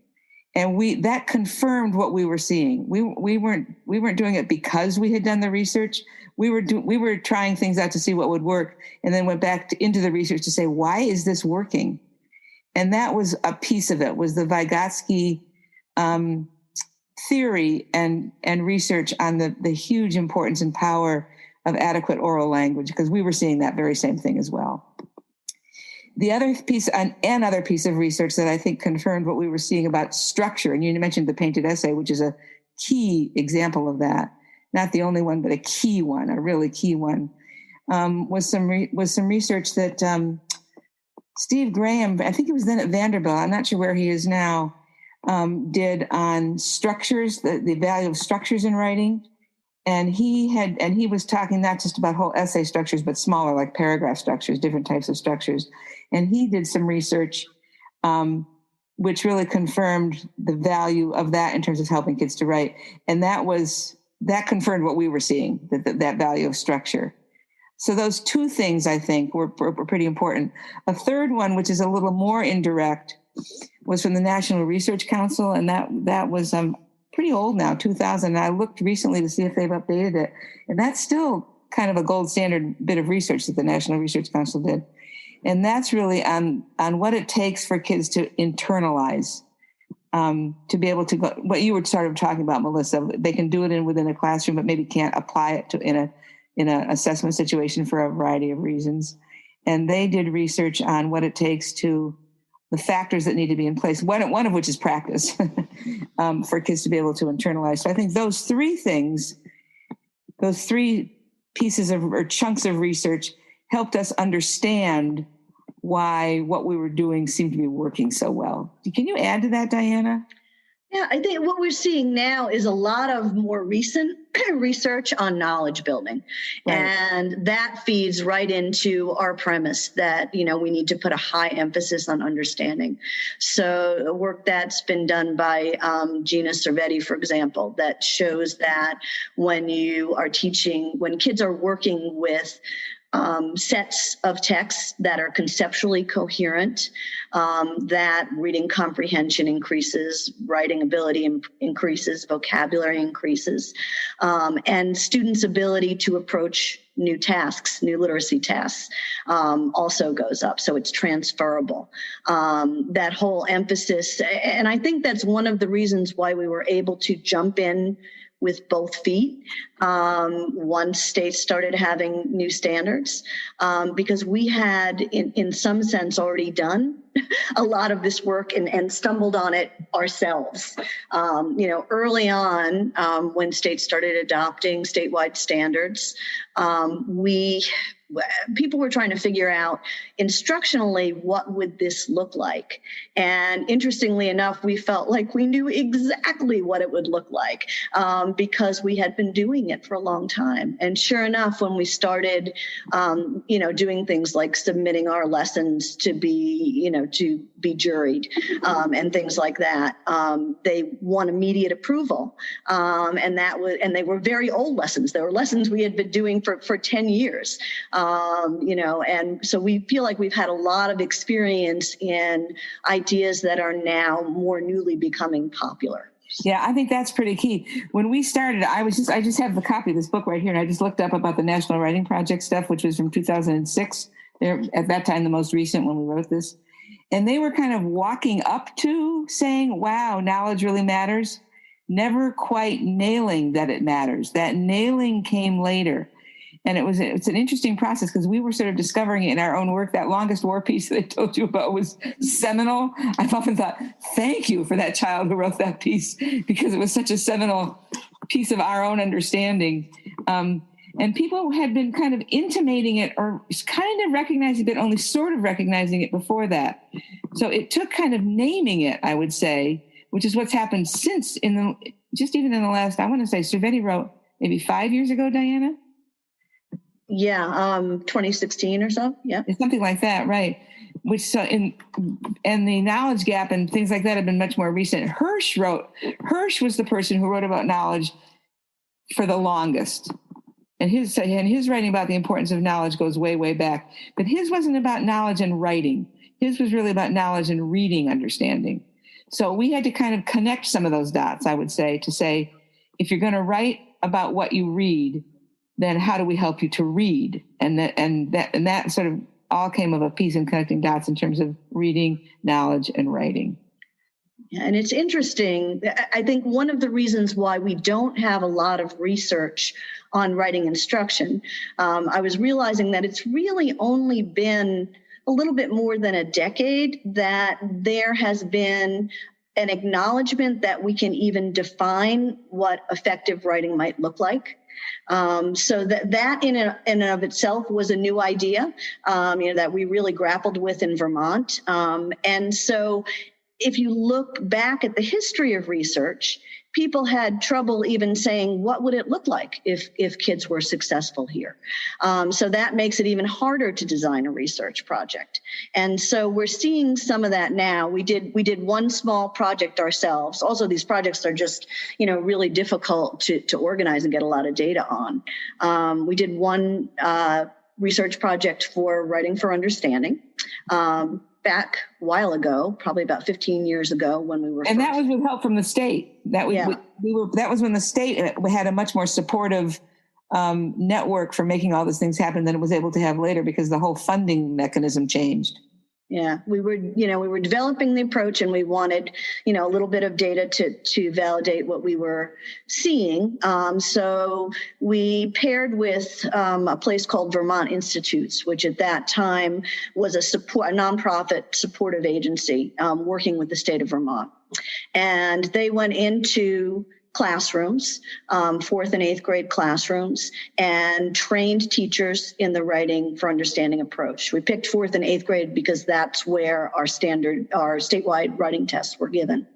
And that confirmed what we were seeing. We weren't doing it because we had done the research. We were trying things out to see what would work, and then went back into the research to say, why is this working? And that was a piece of it, was the Vygotsky theory and research on the huge importance and power of adequate oral language, because we were seeing that very same thing as well. The other piece, another piece of research that I think confirmed what we were seeing about structure, and you mentioned the painted essay, which is a key example of that. Not the only one, but a key one, a really key one, was some research that Steve Graham, I think he was then at Vanderbilt, I'm not sure where he is now, did on structures, the value of structures in writing. And he was talking not just about whole essay structures, but smaller, like paragraph structures, different types of structures. And he did some research, which really confirmed the value of that in terms of helping kids to write. And that confirmed what we were seeing, that value of structure. So those 2 things, I think, were pretty important. A third one, which is a little more indirect, was from the National Research Council. And that was pretty old now, 2000. And I looked recently to see if they've updated it. And that's still kind of a gold standard bit of research that the National Research Council did. And that's really on what it takes for kids to internalize to be able to go, what you were sort of talking about, Melissa, they can do it within a classroom, but maybe can't apply it in an assessment situation for a variety of reasons. And they did research on what it takes the factors that need to be in place, one of which is practice for kids to be able to internalize. So I think those three things, those three pieces or chunks of research helped us understand why what we were doing seemed to be working so well. Can you add to that, Diana? Yeah, I think what we're seeing now is a lot of more recent research on knowledge building. Right. And that feeds right into our premise that, we need to put a high emphasis on understanding. So work that's been done by Gina Cervetti, for example, that shows that when kids are working with sets of texts that are conceptually coherent, that reading comprehension increases, writing ability increases, vocabulary increases, and students' ability to approach new tasks, new literacy tasks, also goes up. So it's transferable. That whole emphasis, and I think that's one of the reasons why we were able to jump in with both feet once states started having new standards, because we had, in some sense, already done a lot of this work and stumbled on it ourselves. Early on, when states started adopting statewide standards, people were trying to figure out instructionally, what would this look like? And interestingly enough, we felt like we knew exactly what it would look like because we had been doing it for a long time. And sure enough, when we started, doing things like submitting our lessons to be juried and things like that, they won immediate approval. And they were very old lessons. They were lessons we had been doing for 10 years. And so we feel like we've had a lot of experience in ideas that are now more newly becoming popular. Yeah, I think that's pretty key. When we started, I just have the copy of this book right here, and I just looked up about the National Writing Project stuff, which was from 2006. They're at that time the most recent when we wrote this. And they were kind of walking up to saying, wow, knowledge really matters, never quite nailing that it matters. That nailing came later. And it's an interesting process because we were sort of discovering it in our own work. That Longest War piece that I told you about was seminal. I've often thought, thank you for that child who wrote that piece, because it was such a seminal piece of our own understanding. And people had been kind of intimating it or kind of recognizing it, only sort of recognizing it before that. So it took kind of naming it, I would say, which is what's happened since just even in the last, I want to say, Cervetti wrote maybe 5 years ago, Diana? Yeah, 2016 or so. Yeah, it's something like that, right? And the knowledge gap and things like that have been much more recent. Hirsch was the person who wrote about knowledge for the longest, and his writing about the importance of knowledge goes way, way back. But his wasn't about knowledge and writing. His was really about knowledge and reading, understanding. So we had to kind of connect some of those dots, I would say, to say, if you're going to write about what you read, then how do we help you to read? And that sort of all came of a piece in connecting dots in terms of reading, knowledge, and writing. Yeah, and it's interesting. I think one of the reasons why we don't have a lot of research on writing instruction, I was realizing that it's really only been a little bit more than a decade that there has been an acknowledgement that we can even define what effective writing might look like. So that in and of itself was a new idea, that we really grappled with in Vermont. And so if you look back at the history of research, people had trouble even saying, what would it look like if kids were successful here? So that makes it even harder to design a research project. And so we're seeing some of that now. We did one small project ourselves. Also, these projects are just, really difficult to organize and get a lot of data on. We did one research project for Writing for Understanding. Back a while ago, probably about 15 years ago when we were. And that was with help from the state. That was when the state had a much more supportive network for making all these things happen than it was able to have later because the whole funding mechanism changed. Yeah, we were developing the approach, and we wanted, a little bit of data to validate what we were seeing. So we paired with a place called Vermont Institutes, which at that time was a nonprofit supportive agency working with the state of Vermont. And they went into classrooms, 4th and 8th grade classrooms, and trained teachers in the writing for understanding approach. We picked 4th and 8th grade because that's where our statewide writing tests were given.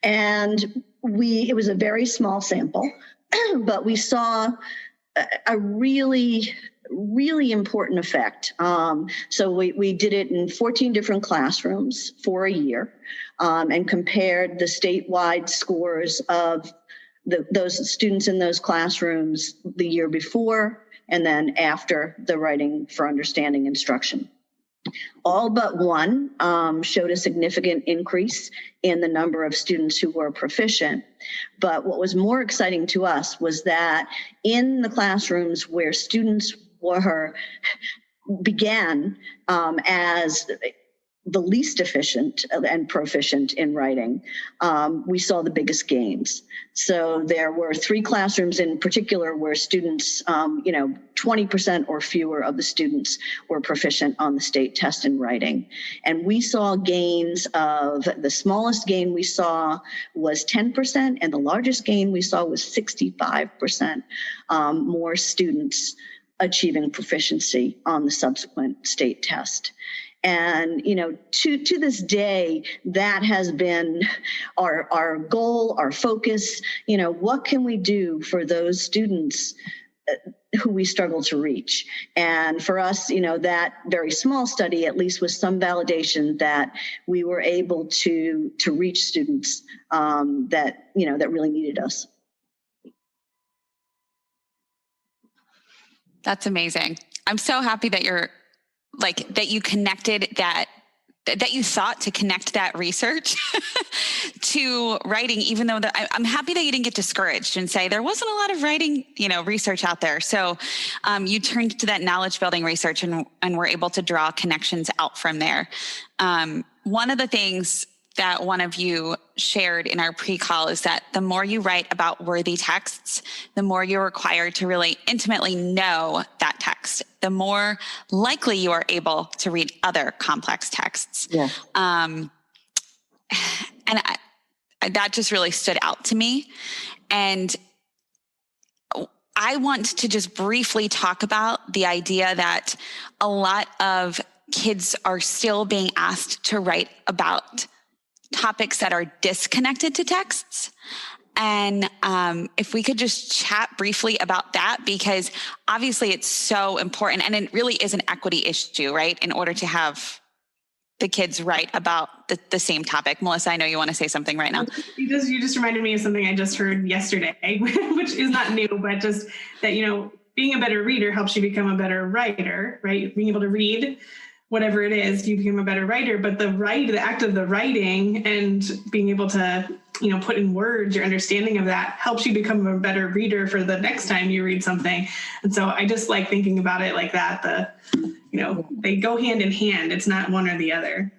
And it was a very small sample, but we saw a really important effect. So we did it in 14 different classrooms for a year, and compared the statewide scores of those students in those classrooms the year before and then after the writing for understanding instruction. All but one showed a significant increase in the number of students who were proficient. But what was more exciting to us was that in the classrooms where students began as the least efficient and proficient in writing, we saw the biggest gains. So there were 3 classrooms in particular where students, 20% or fewer of the students were proficient on the state test in writing. And we saw gains of, the smallest gain we saw was 10%, and the largest gain we saw was 65% more students achieving proficiency on the subsequent state test. And, to this day, that has been our goal, our focus. What can we do for those students who we struggle to reach? And for us, that very small study at least was some validation that we were able to reach students that really needed us. That's amazing. I'm so happy that that you connected that you thought to connect that research to writing, even though I'm happy that you didn't get discouraged and say there wasn't a lot of writing, research out there. So you turned to that knowledge building research and were able to draw connections out from there. One of the things that one of you shared in our pre-call is that the more you write about worthy texts, the more you're required to really intimately know that text, the more likely you are able to read other complex texts. Yeah. And that just really stood out to me. And I want to just briefly talk about the idea that a lot of kids are still being asked to write about topics that are disconnected to texts. And if we could just chat briefly about that, because obviously it's so important and it really is an equity issue, right? In order to have the kids write about the same topic. Melissa, I know you want to say something right now. You just reminded me of something I just heard yesterday, which is not new, but just that, being a better reader helps you become a better writer, right? Being able to read whatever it is, you become a better writer. But the act of the writing and being able to, put in words your understanding of that helps you become a better reader for the next time you read something. And so I just like thinking about it like that. They go hand in hand. It's not one or the other.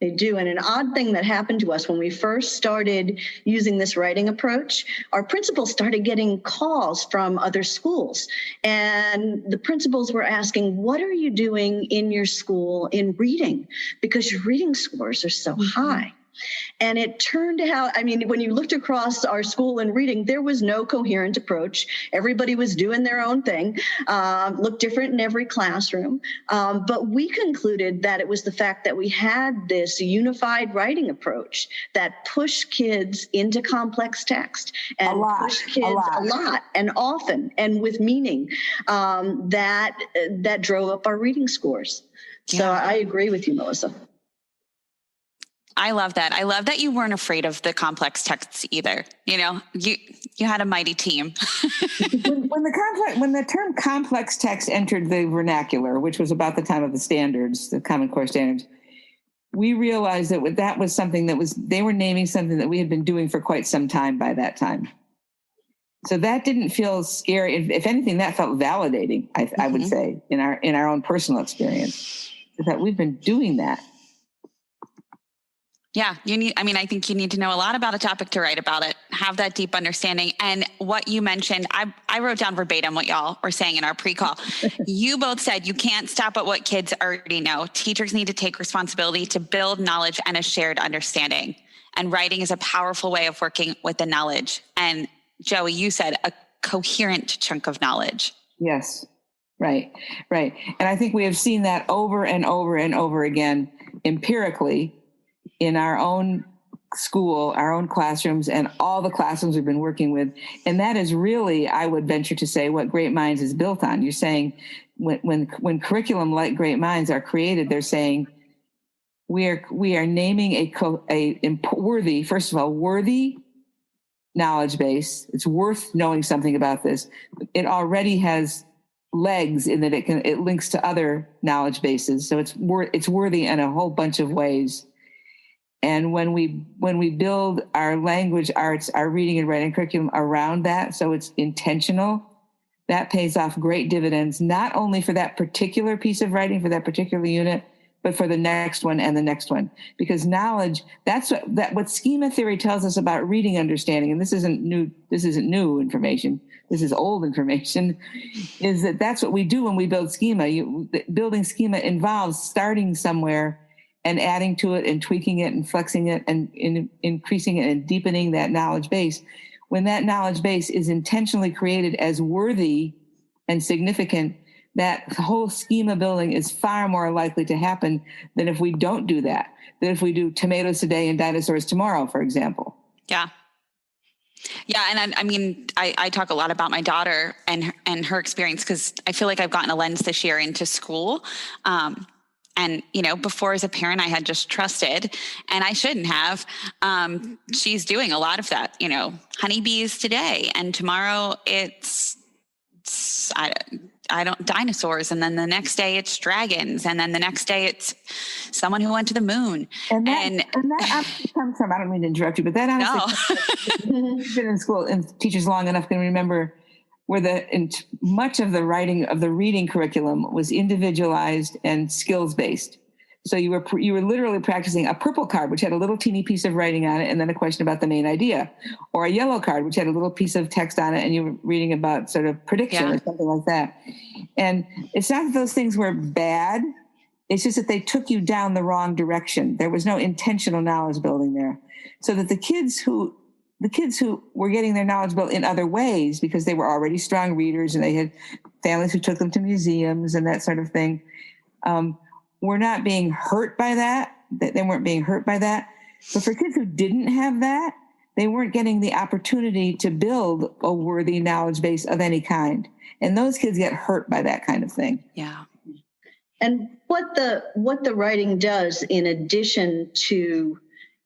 They do. And an odd thing that happened to us when we first started using this writing approach, our principals started getting calls from other schools. And the principals were asking, what are you doing in your school in reading? Because your reading scores are so high. And it turned out, when you looked across our school in reading, there was no coherent approach. Everybody was doing their own thing, looked different in every classroom. But we concluded that it was the fact that we had this unified writing approach that pushed kids into complex text and pushed kids a lot and often and with meaning, that drove up our reading scores. Yeah. So I agree with you, Melissa. I love that. I love that you weren't afraid of the complex texts either. You had a mighty team. when the term complex text entered the vernacular, which was about the time of the standards, the Common Core standards, we realized that was something they were naming something that we had been doing for quite some time by that time. So that didn't feel scary. If anything, that felt validating, I would say, in our own personal experience. that we've been doing that. Yeah, I think you need to know a lot about a topic to write about it, have that deep understanding. And what you mentioned, I wrote down verbatim what y'all were saying in our pre-call. You both said you can't stop at what kids already know. Teachers need to take responsibility to build knowledge and a shared understanding. And writing is a powerful way of working with the knowledge. And Joey, you said a coherent chunk of knowledge. Yes, right. And I think we have seen that over and over and over again empirically in our own school, our own classrooms, and all the classrooms we've been working with. And that is really, I would venture to say, what Great Minds is built on. You're saying when curriculum like Great Minds are created, they're saying we are naming a worthy, first of all, worthy knowledge base. It's worth knowing something about this. It already has legs in that it links to other knowledge bases. So it's worthy in a whole bunch of ways. And when we build our language arts, our reading and writing curriculum around that, so it's intentional, that pays off great dividends, not only for that particular piece of writing, for that particular unit, but for the next one and the next one. Because knowledge, that's what schema theory tells us about reading understanding, and this isn't new information, this is old information, is that's what we do when we build schema. Building schema involves starting somewhere and adding to it and tweaking it and flexing it and increasing it and deepening that knowledge base. When that knowledge base is intentionally created as worthy and significant, that whole schema building is far more likely to happen than if we don't do that, than if we do tomatoes today and dinosaurs tomorrow, for example. Yeah. Yeah. And I talk a lot about my daughter and her experience, because I feel like I've gotten a lens this year into school. And, before as a parent, I had just trusted, and I shouldn't have. She's doing a lot of that, honeybees today, and tomorrow it's dinosaurs. And then the next day it's dragons. And then the next day it's someone who went to the moon. And that honestly comes from, I don't mean to interrupt you, but that honestly you've been in school and teachers long enough can remember where much of the reading curriculum was individualized and skills based. So you were literally practicing a purple card, which had a little teeny piece of writing on it, and then a question about the main idea, or a yellow card, which had a little piece of text on it, and you were reading about sort of prediction or something like that. And it's not that those things were bad. It's just that they took you down the wrong direction. There was no intentional knowledge building there. So that the kids who were getting their knowledge built in other ways because they were already strong readers and they had families who took them to museums and that sort of thing, were not being hurt by that. They weren't being hurt by that. But for kids who didn't have that, they weren't getting the opportunity to build a worthy knowledge base of any kind. And those kids get hurt by that kind of thing. Yeah. And what the writing does, in addition to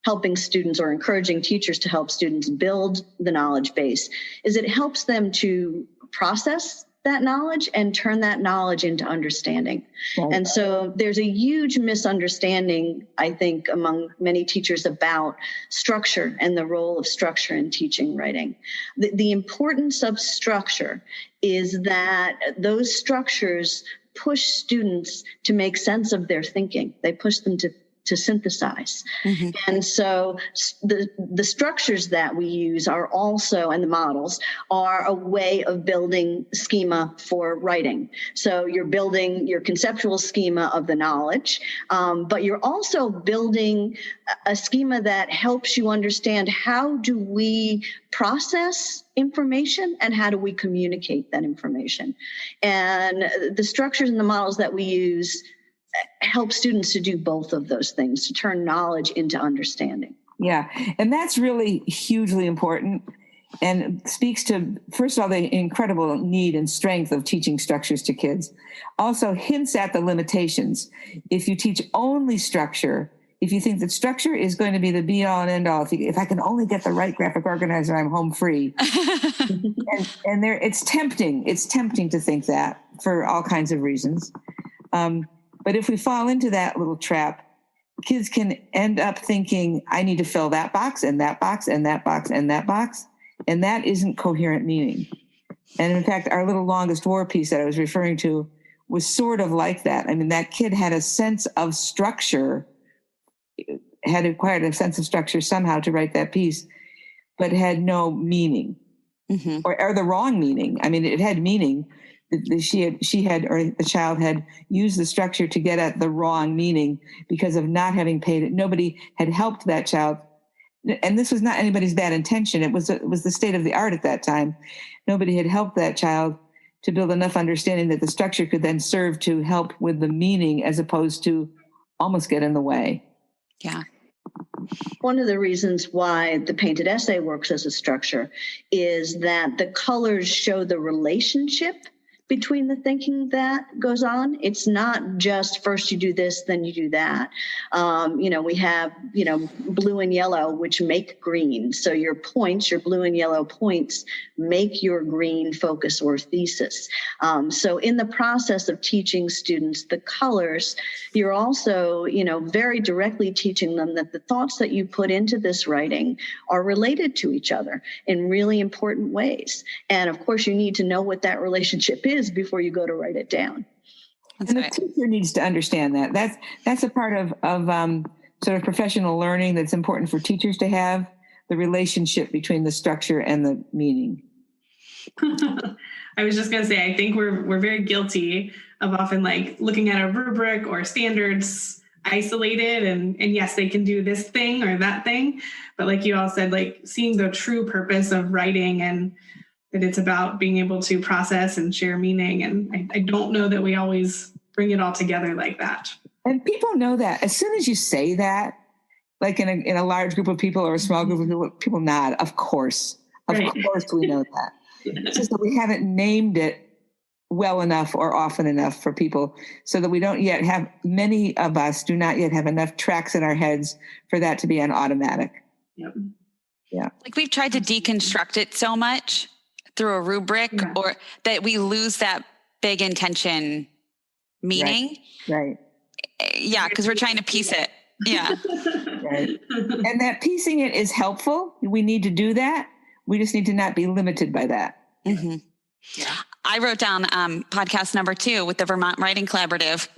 helping students or encouraging teachers to help students build the knowledge base, is it helps them to process that knowledge and turn that knowledge into understanding. Right. And so there's a huge misunderstanding, I think, among many teachers about structure and the role of structure in teaching writing. The importance of structure is that those structures push students to make sense of their thinking. They push them to synthesize. Mm-hmm. And so the structures that we use are also, and the models are a way of building schema for writing. So you're building your conceptual schema of the knowledge, but you're also building a schema that helps you understand how do we process information and how do we communicate that information. And the structures and the models that we use help students to do both of those things, to turn knowledge into understanding. Yeah, and that's really hugely important and speaks to, first of all, the incredible need and strength of teaching structures to kids. Also hints at the limitations. If you teach only structure, if you think that structure is going to be the be-all and end-all, if I can only get the right graphic organizer, I'm home free. and it's tempting to think that for all kinds of reasons. But if we fall into that little trap, kids can end up thinking, I need to fill that box and that box and that box and that box. And that isn't coherent meaning. And in fact, our little longest war piece that I was referring to was sort of like that. I mean, that kid had a sense of structure, had acquired a sense of structure somehow to write that piece, but had no meaning, or the wrong meaning. I mean, it had meaning. She had, or the child had used the structure to get at the wrong meaning because of not having paid it. Nobody had helped that child. And this was not anybody's bad intention. It was the state of the art at that time. Nobody had helped that child to build enough understanding that the structure could then serve to help with the meaning as opposed to almost get in the way. Yeah. One of the reasons why the painted essay works as a structure is that the colors show the relationship between the thinking that goes on. It's not just first you do this, then you do that. We have, blue and yellow, which make green. So your points, your blue and yellow points, make your green focus or thesis. So in the process of teaching students the colors, you're also, very directly teaching them that the thoughts that you put into this writing are related to each other in really important ways. And of course, you need to know what that relationship is before you go to write it down. That's and the right. teacher needs to understand that. That's a part of sort of professional learning that's important for teachers to have, the relationship between the structure and the meaning. I was just going to say, I think we're very guilty of often looking at a rubric or standards isolated and yes, they can do this thing or that thing. But like you all said, seeing the true purpose of writing and that it's about being able to process and share meaning. And I don't know that we always bring it all together like that. And people know that. As soon as you say that, like in a large group of people or a small group of people nod, of course. Of course we know that. It's just that we haven't named it well enough or often enough for people so that we don't yet have, many of us do not yet have enough tracks in our heads for that to be an automatic. Yep. Yeah. We've tried to deconstruct it so much through a rubric or that we lose that big intention meaning. Right. Yeah. Because we're trying to piece it. Yeah. Right. And that piecing it is helpful. We need to do that. We just need to not be limited by that. Mm-hmm. Yeah. I wrote down podcast number 2 with the Vermont Writing Collaborative.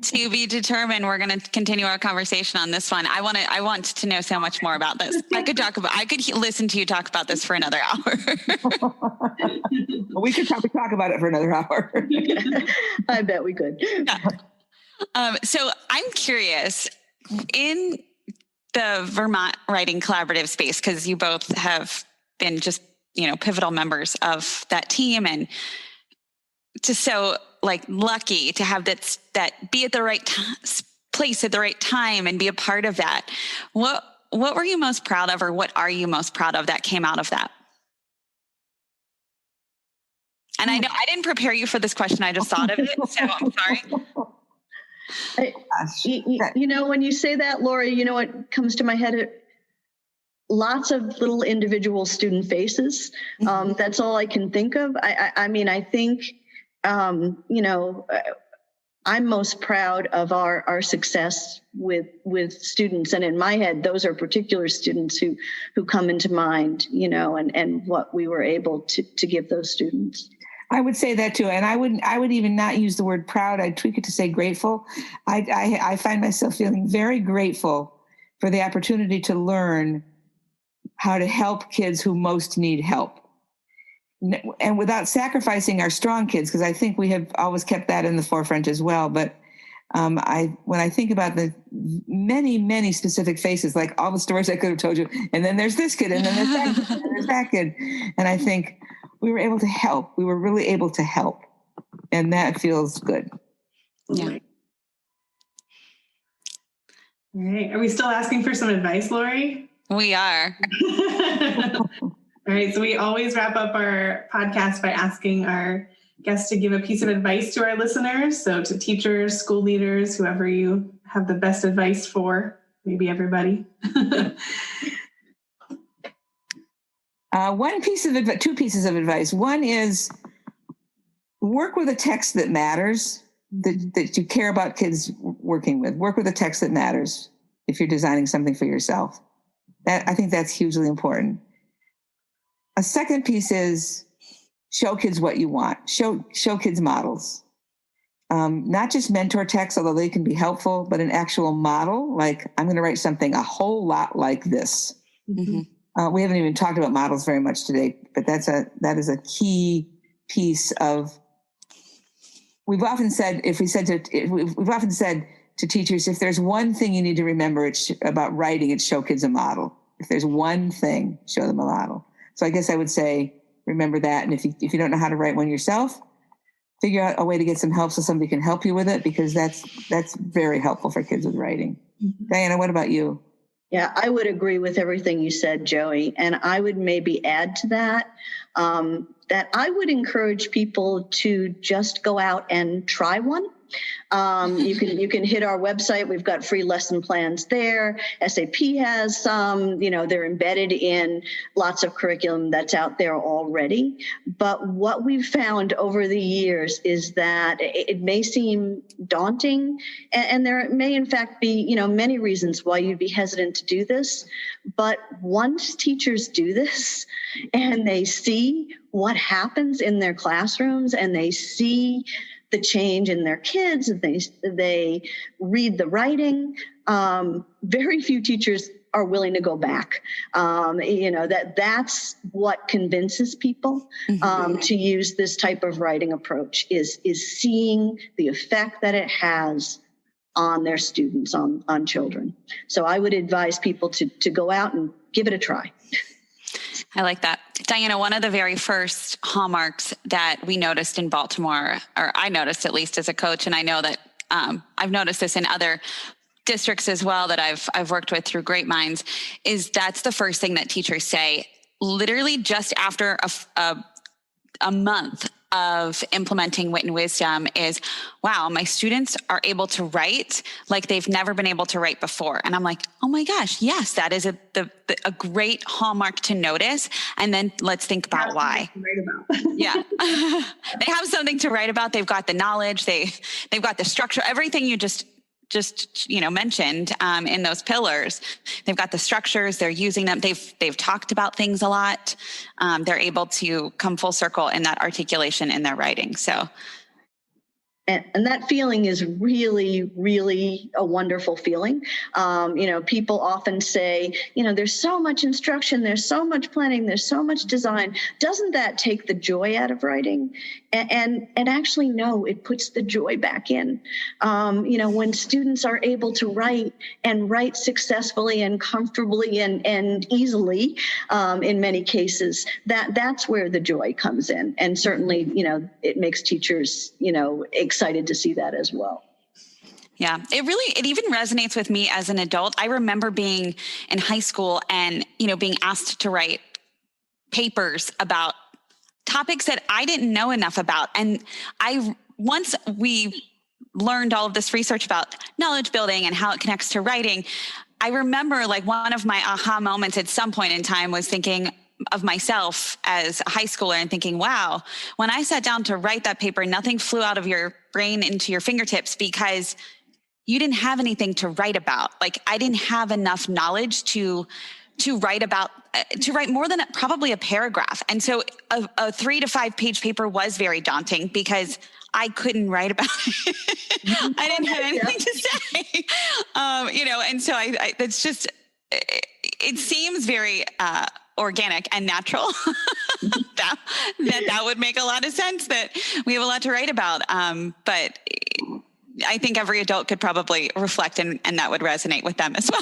To be determined. We're going to continue our conversation on this one. I want to know so much more about this. I could listen to you talk about this for another hour. We could probably talk about it for another hour. I bet we could. Yeah. So I'm curious, in the Vermont Writing Collaborative space, because you both have been just, pivotal members of that team and just so lucky to have that be at the right place at the right time and be a part of that. What were you most proud of, or what are you most proud of that came out of that? And I know I didn't prepare you for this question. I just thought of it. So I'm sorry. When you say that, Lori, what comes to my head? Lots of little individual student faces. That's all I can think of. I think, I'm most proud of our success with students. And in my head, those are particular students who come into mind, and what we were able to give those students. I would say that too. And I would even not use the word proud. I'd tweak it to say grateful. I find myself feeling very grateful for the opportunity to learn how to help kids who most need help. And without sacrificing our strong kids, because I think we have always kept that in the forefront as well. But when I think about the many, many specific faces, like all the stories I could have told you, and then there's this kid, and then there's that kid, and then there's that kid. And I think we were able to help. We were really able to help. And that feels good. Yeah. All right. Are we still asking for some advice, Lori? We are. All right. So we always wrap up our podcast by asking our guests to give a piece of advice to our listeners. So to teachers, school leaders, whoever you have the best advice for, maybe everybody. Two pieces of advice. One is work with a text that matters, that you care about kids working with. Work with a text that matters if you're designing something for yourself. I think that's hugely important. A second piece is show kids what you want. Show kids models. Not just mentor texts, although they can be helpful, but an actual model. Like, I'm going to write something a whole lot like this. Mm-hmm. We haven't even talked about models very much today, but that is a key piece of. We've often said to teachers, if there's one thing you need to remember about writing, it's show kids a model. If there's one thing, show them a model. So I guess I would say, remember that. And if you don't know how to write one yourself, figure out a way to get some help so somebody can help you with it, because that's very helpful for kids with writing. Mm-hmm. Diana, what about you? Yeah, I would agree with everything you said, Joey. And I would maybe add to that, that I would encourage people to just go out and try one. You can hit our website. We've got free lesson plans there. SAP has some, they're embedded in lots of curriculum that's out there already. But what we've found over the years is that it may seem daunting, and there may in fact be, many reasons why you'd be hesitant to do this. But once teachers do this and they see what happens in their classrooms and they see the change in their kids, and they read the writing, very few teachers are willing to go back. That's what convinces people to use this type of writing approach is seeing the effect that it has on their students, on children. So I would advise people to go out and give it a try. I like that. Diana, one of the very first hallmarks that we noticed in Baltimore, or I noticed at least as a coach, and I know that I've noticed this in other districts as well that I've worked with through Great Minds, is that's the first thing that teachers say, literally just after a month of implementing Wit and Wisdom, is, wow, my students are able to write like they've never been able to write before. And I'm like, oh my gosh, yes, that is a great hallmark to notice. And then let's think about why. Yeah. They have something to write about. They've got the knowledge. They've got the structure, everything you just mentioned in those pillars. They've got the structures, they're using them. They've talked about things a lot. They're able to come full circle in that articulation in their writing. So. And that feeling is really, really a wonderful feeling. People often say, there's so much instruction, there's so much planning, there's so much design. Doesn't that take the joy out of writing? And actually, no, it puts the joy back in. When students are able to write and write successfully and comfortably and easily, in many cases, that's where the joy comes in. And certainly, it makes teachers, excited to see that as well. Yeah, it even resonates with me as an adult. I remember being in high school and, being asked to write papers about topics that I didn't know enough about. And once we learned all of this research about knowledge building and how it connects to writing, I remember like one of my aha moments at some point in time was thinking of myself as a high schooler and thinking, wow, when I sat down to write that paper, nothing flew out of your brain into your fingertips because you didn't have anything to write about. Like I didn't have enough knowledge to write about, to write more than probably a paragraph. And so a 3 to 5 page paper was very daunting because I couldn't write about it. I didn't have anything to say, and so that's just, it seems very, organic and natural. that would make a lot of sense that we have a lot to write about. But I think every adult could probably reflect and that would resonate with them as well.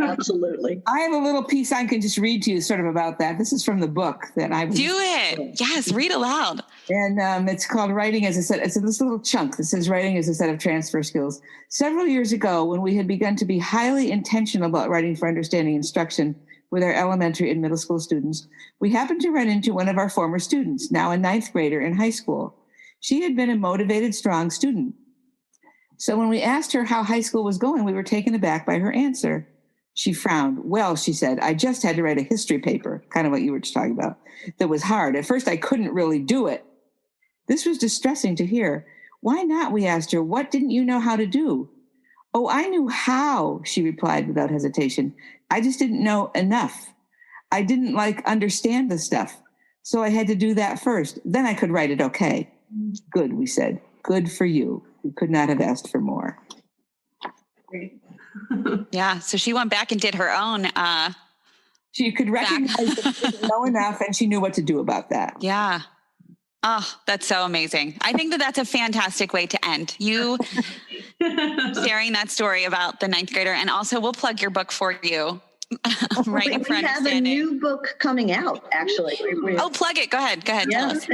Absolutely. I have a little piece I can just read to you sort of about that. This is from the book that I was. Do it. Yes. Read aloud. And it's called Writing as a Set. It's this little chunk that says Writing as a Set of Transfer Skills. Several years ago, when we had begun to be highly intentional about writing for understanding instruction with our elementary and middle school students, we happened to run into one of our former students, now a 9th grader in high school. She had been a motivated, strong student. So when we asked her how high school was going, we were taken aback by her answer. She frowned. Well, she said, I just had to write a history paper, kind of what you were just talking about, that was hard. At first, I couldn't really do it. This was distressing to hear. Why not? We asked her. What didn't you know how to do? Oh, I knew how, she replied without hesitation. I just didn't know enough. I didn't understand the stuff. So I had to do that first. Then I could write it okay. Good, we said. Good for you. We could not have asked for more. Great. Yeah. So she went back and did her own. She could recognize that she didn't know enough, and she knew what to do about that. Yeah. Oh, that's so amazing. I think that that's a fantastic way to end. You sharing that story about the 9th grader. And also we'll plug your book for you. Writing for We have a Understanding. new book coming out, actually. Oh, plug it. Go ahead. Tell Yeah. us.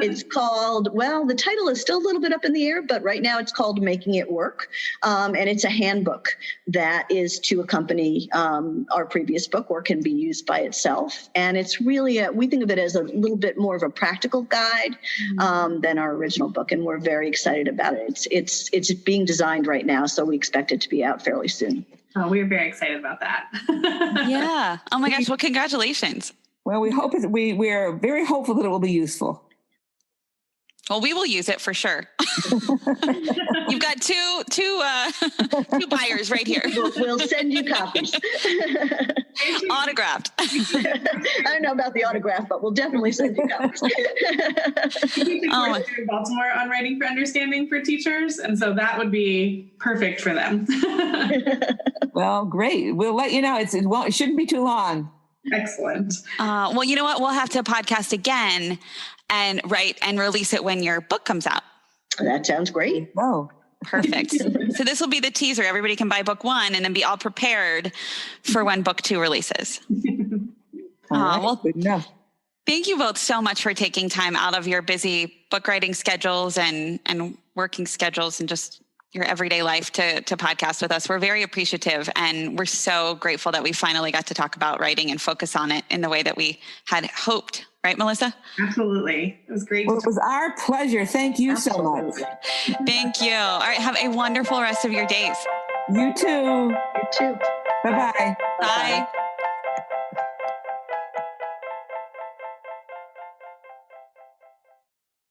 It's called, well, the title is still a little bit up in the air, but right now it's called Making It Work. And it's a handbook that is to accompany our previous book, or can be used by itself. And it's really, we think of it as a little bit more of a practical guide than our original book. And we're very excited about it. It's being designed right now, so we expect it to be out fairly soon. Oh, we're very excited about that. Yeah. Oh my gosh. Well, congratulations. Well, we're very hopeful that it will be useful. Well, we will use it for sure. You've got two buyers right here. We'll send you copies. Autographed. I don't know about the autograph, but we'll definitely send you copies. Oh, in Baltimore on Writing for Understanding for teachers, and so that would be perfect for them. Well, great. We'll let you know. It shouldn't be too long. Excellent. Well, you know what? We'll have to podcast again and write and release it when your book comes out. That sounds great. Oh, perfect. So this will be the teaser. Everybody can buy book 1 and then be all prepared for when book 2 releases. Well, good enough. Thank you both so much for taking time out of your busy book writing schedules and working schedules and just your everyday life to podcast with us. We're very appreciative, and we're so grateful that we finally got to talk about writing and focus on it in the way that we had hoped. Right, Melissa? Absolutely. It was great. Well, it was our pleasure. Thank you so much. Thank you. All right. Have a wonderful rest of your days. You too. You too. Bye-bye. Bye.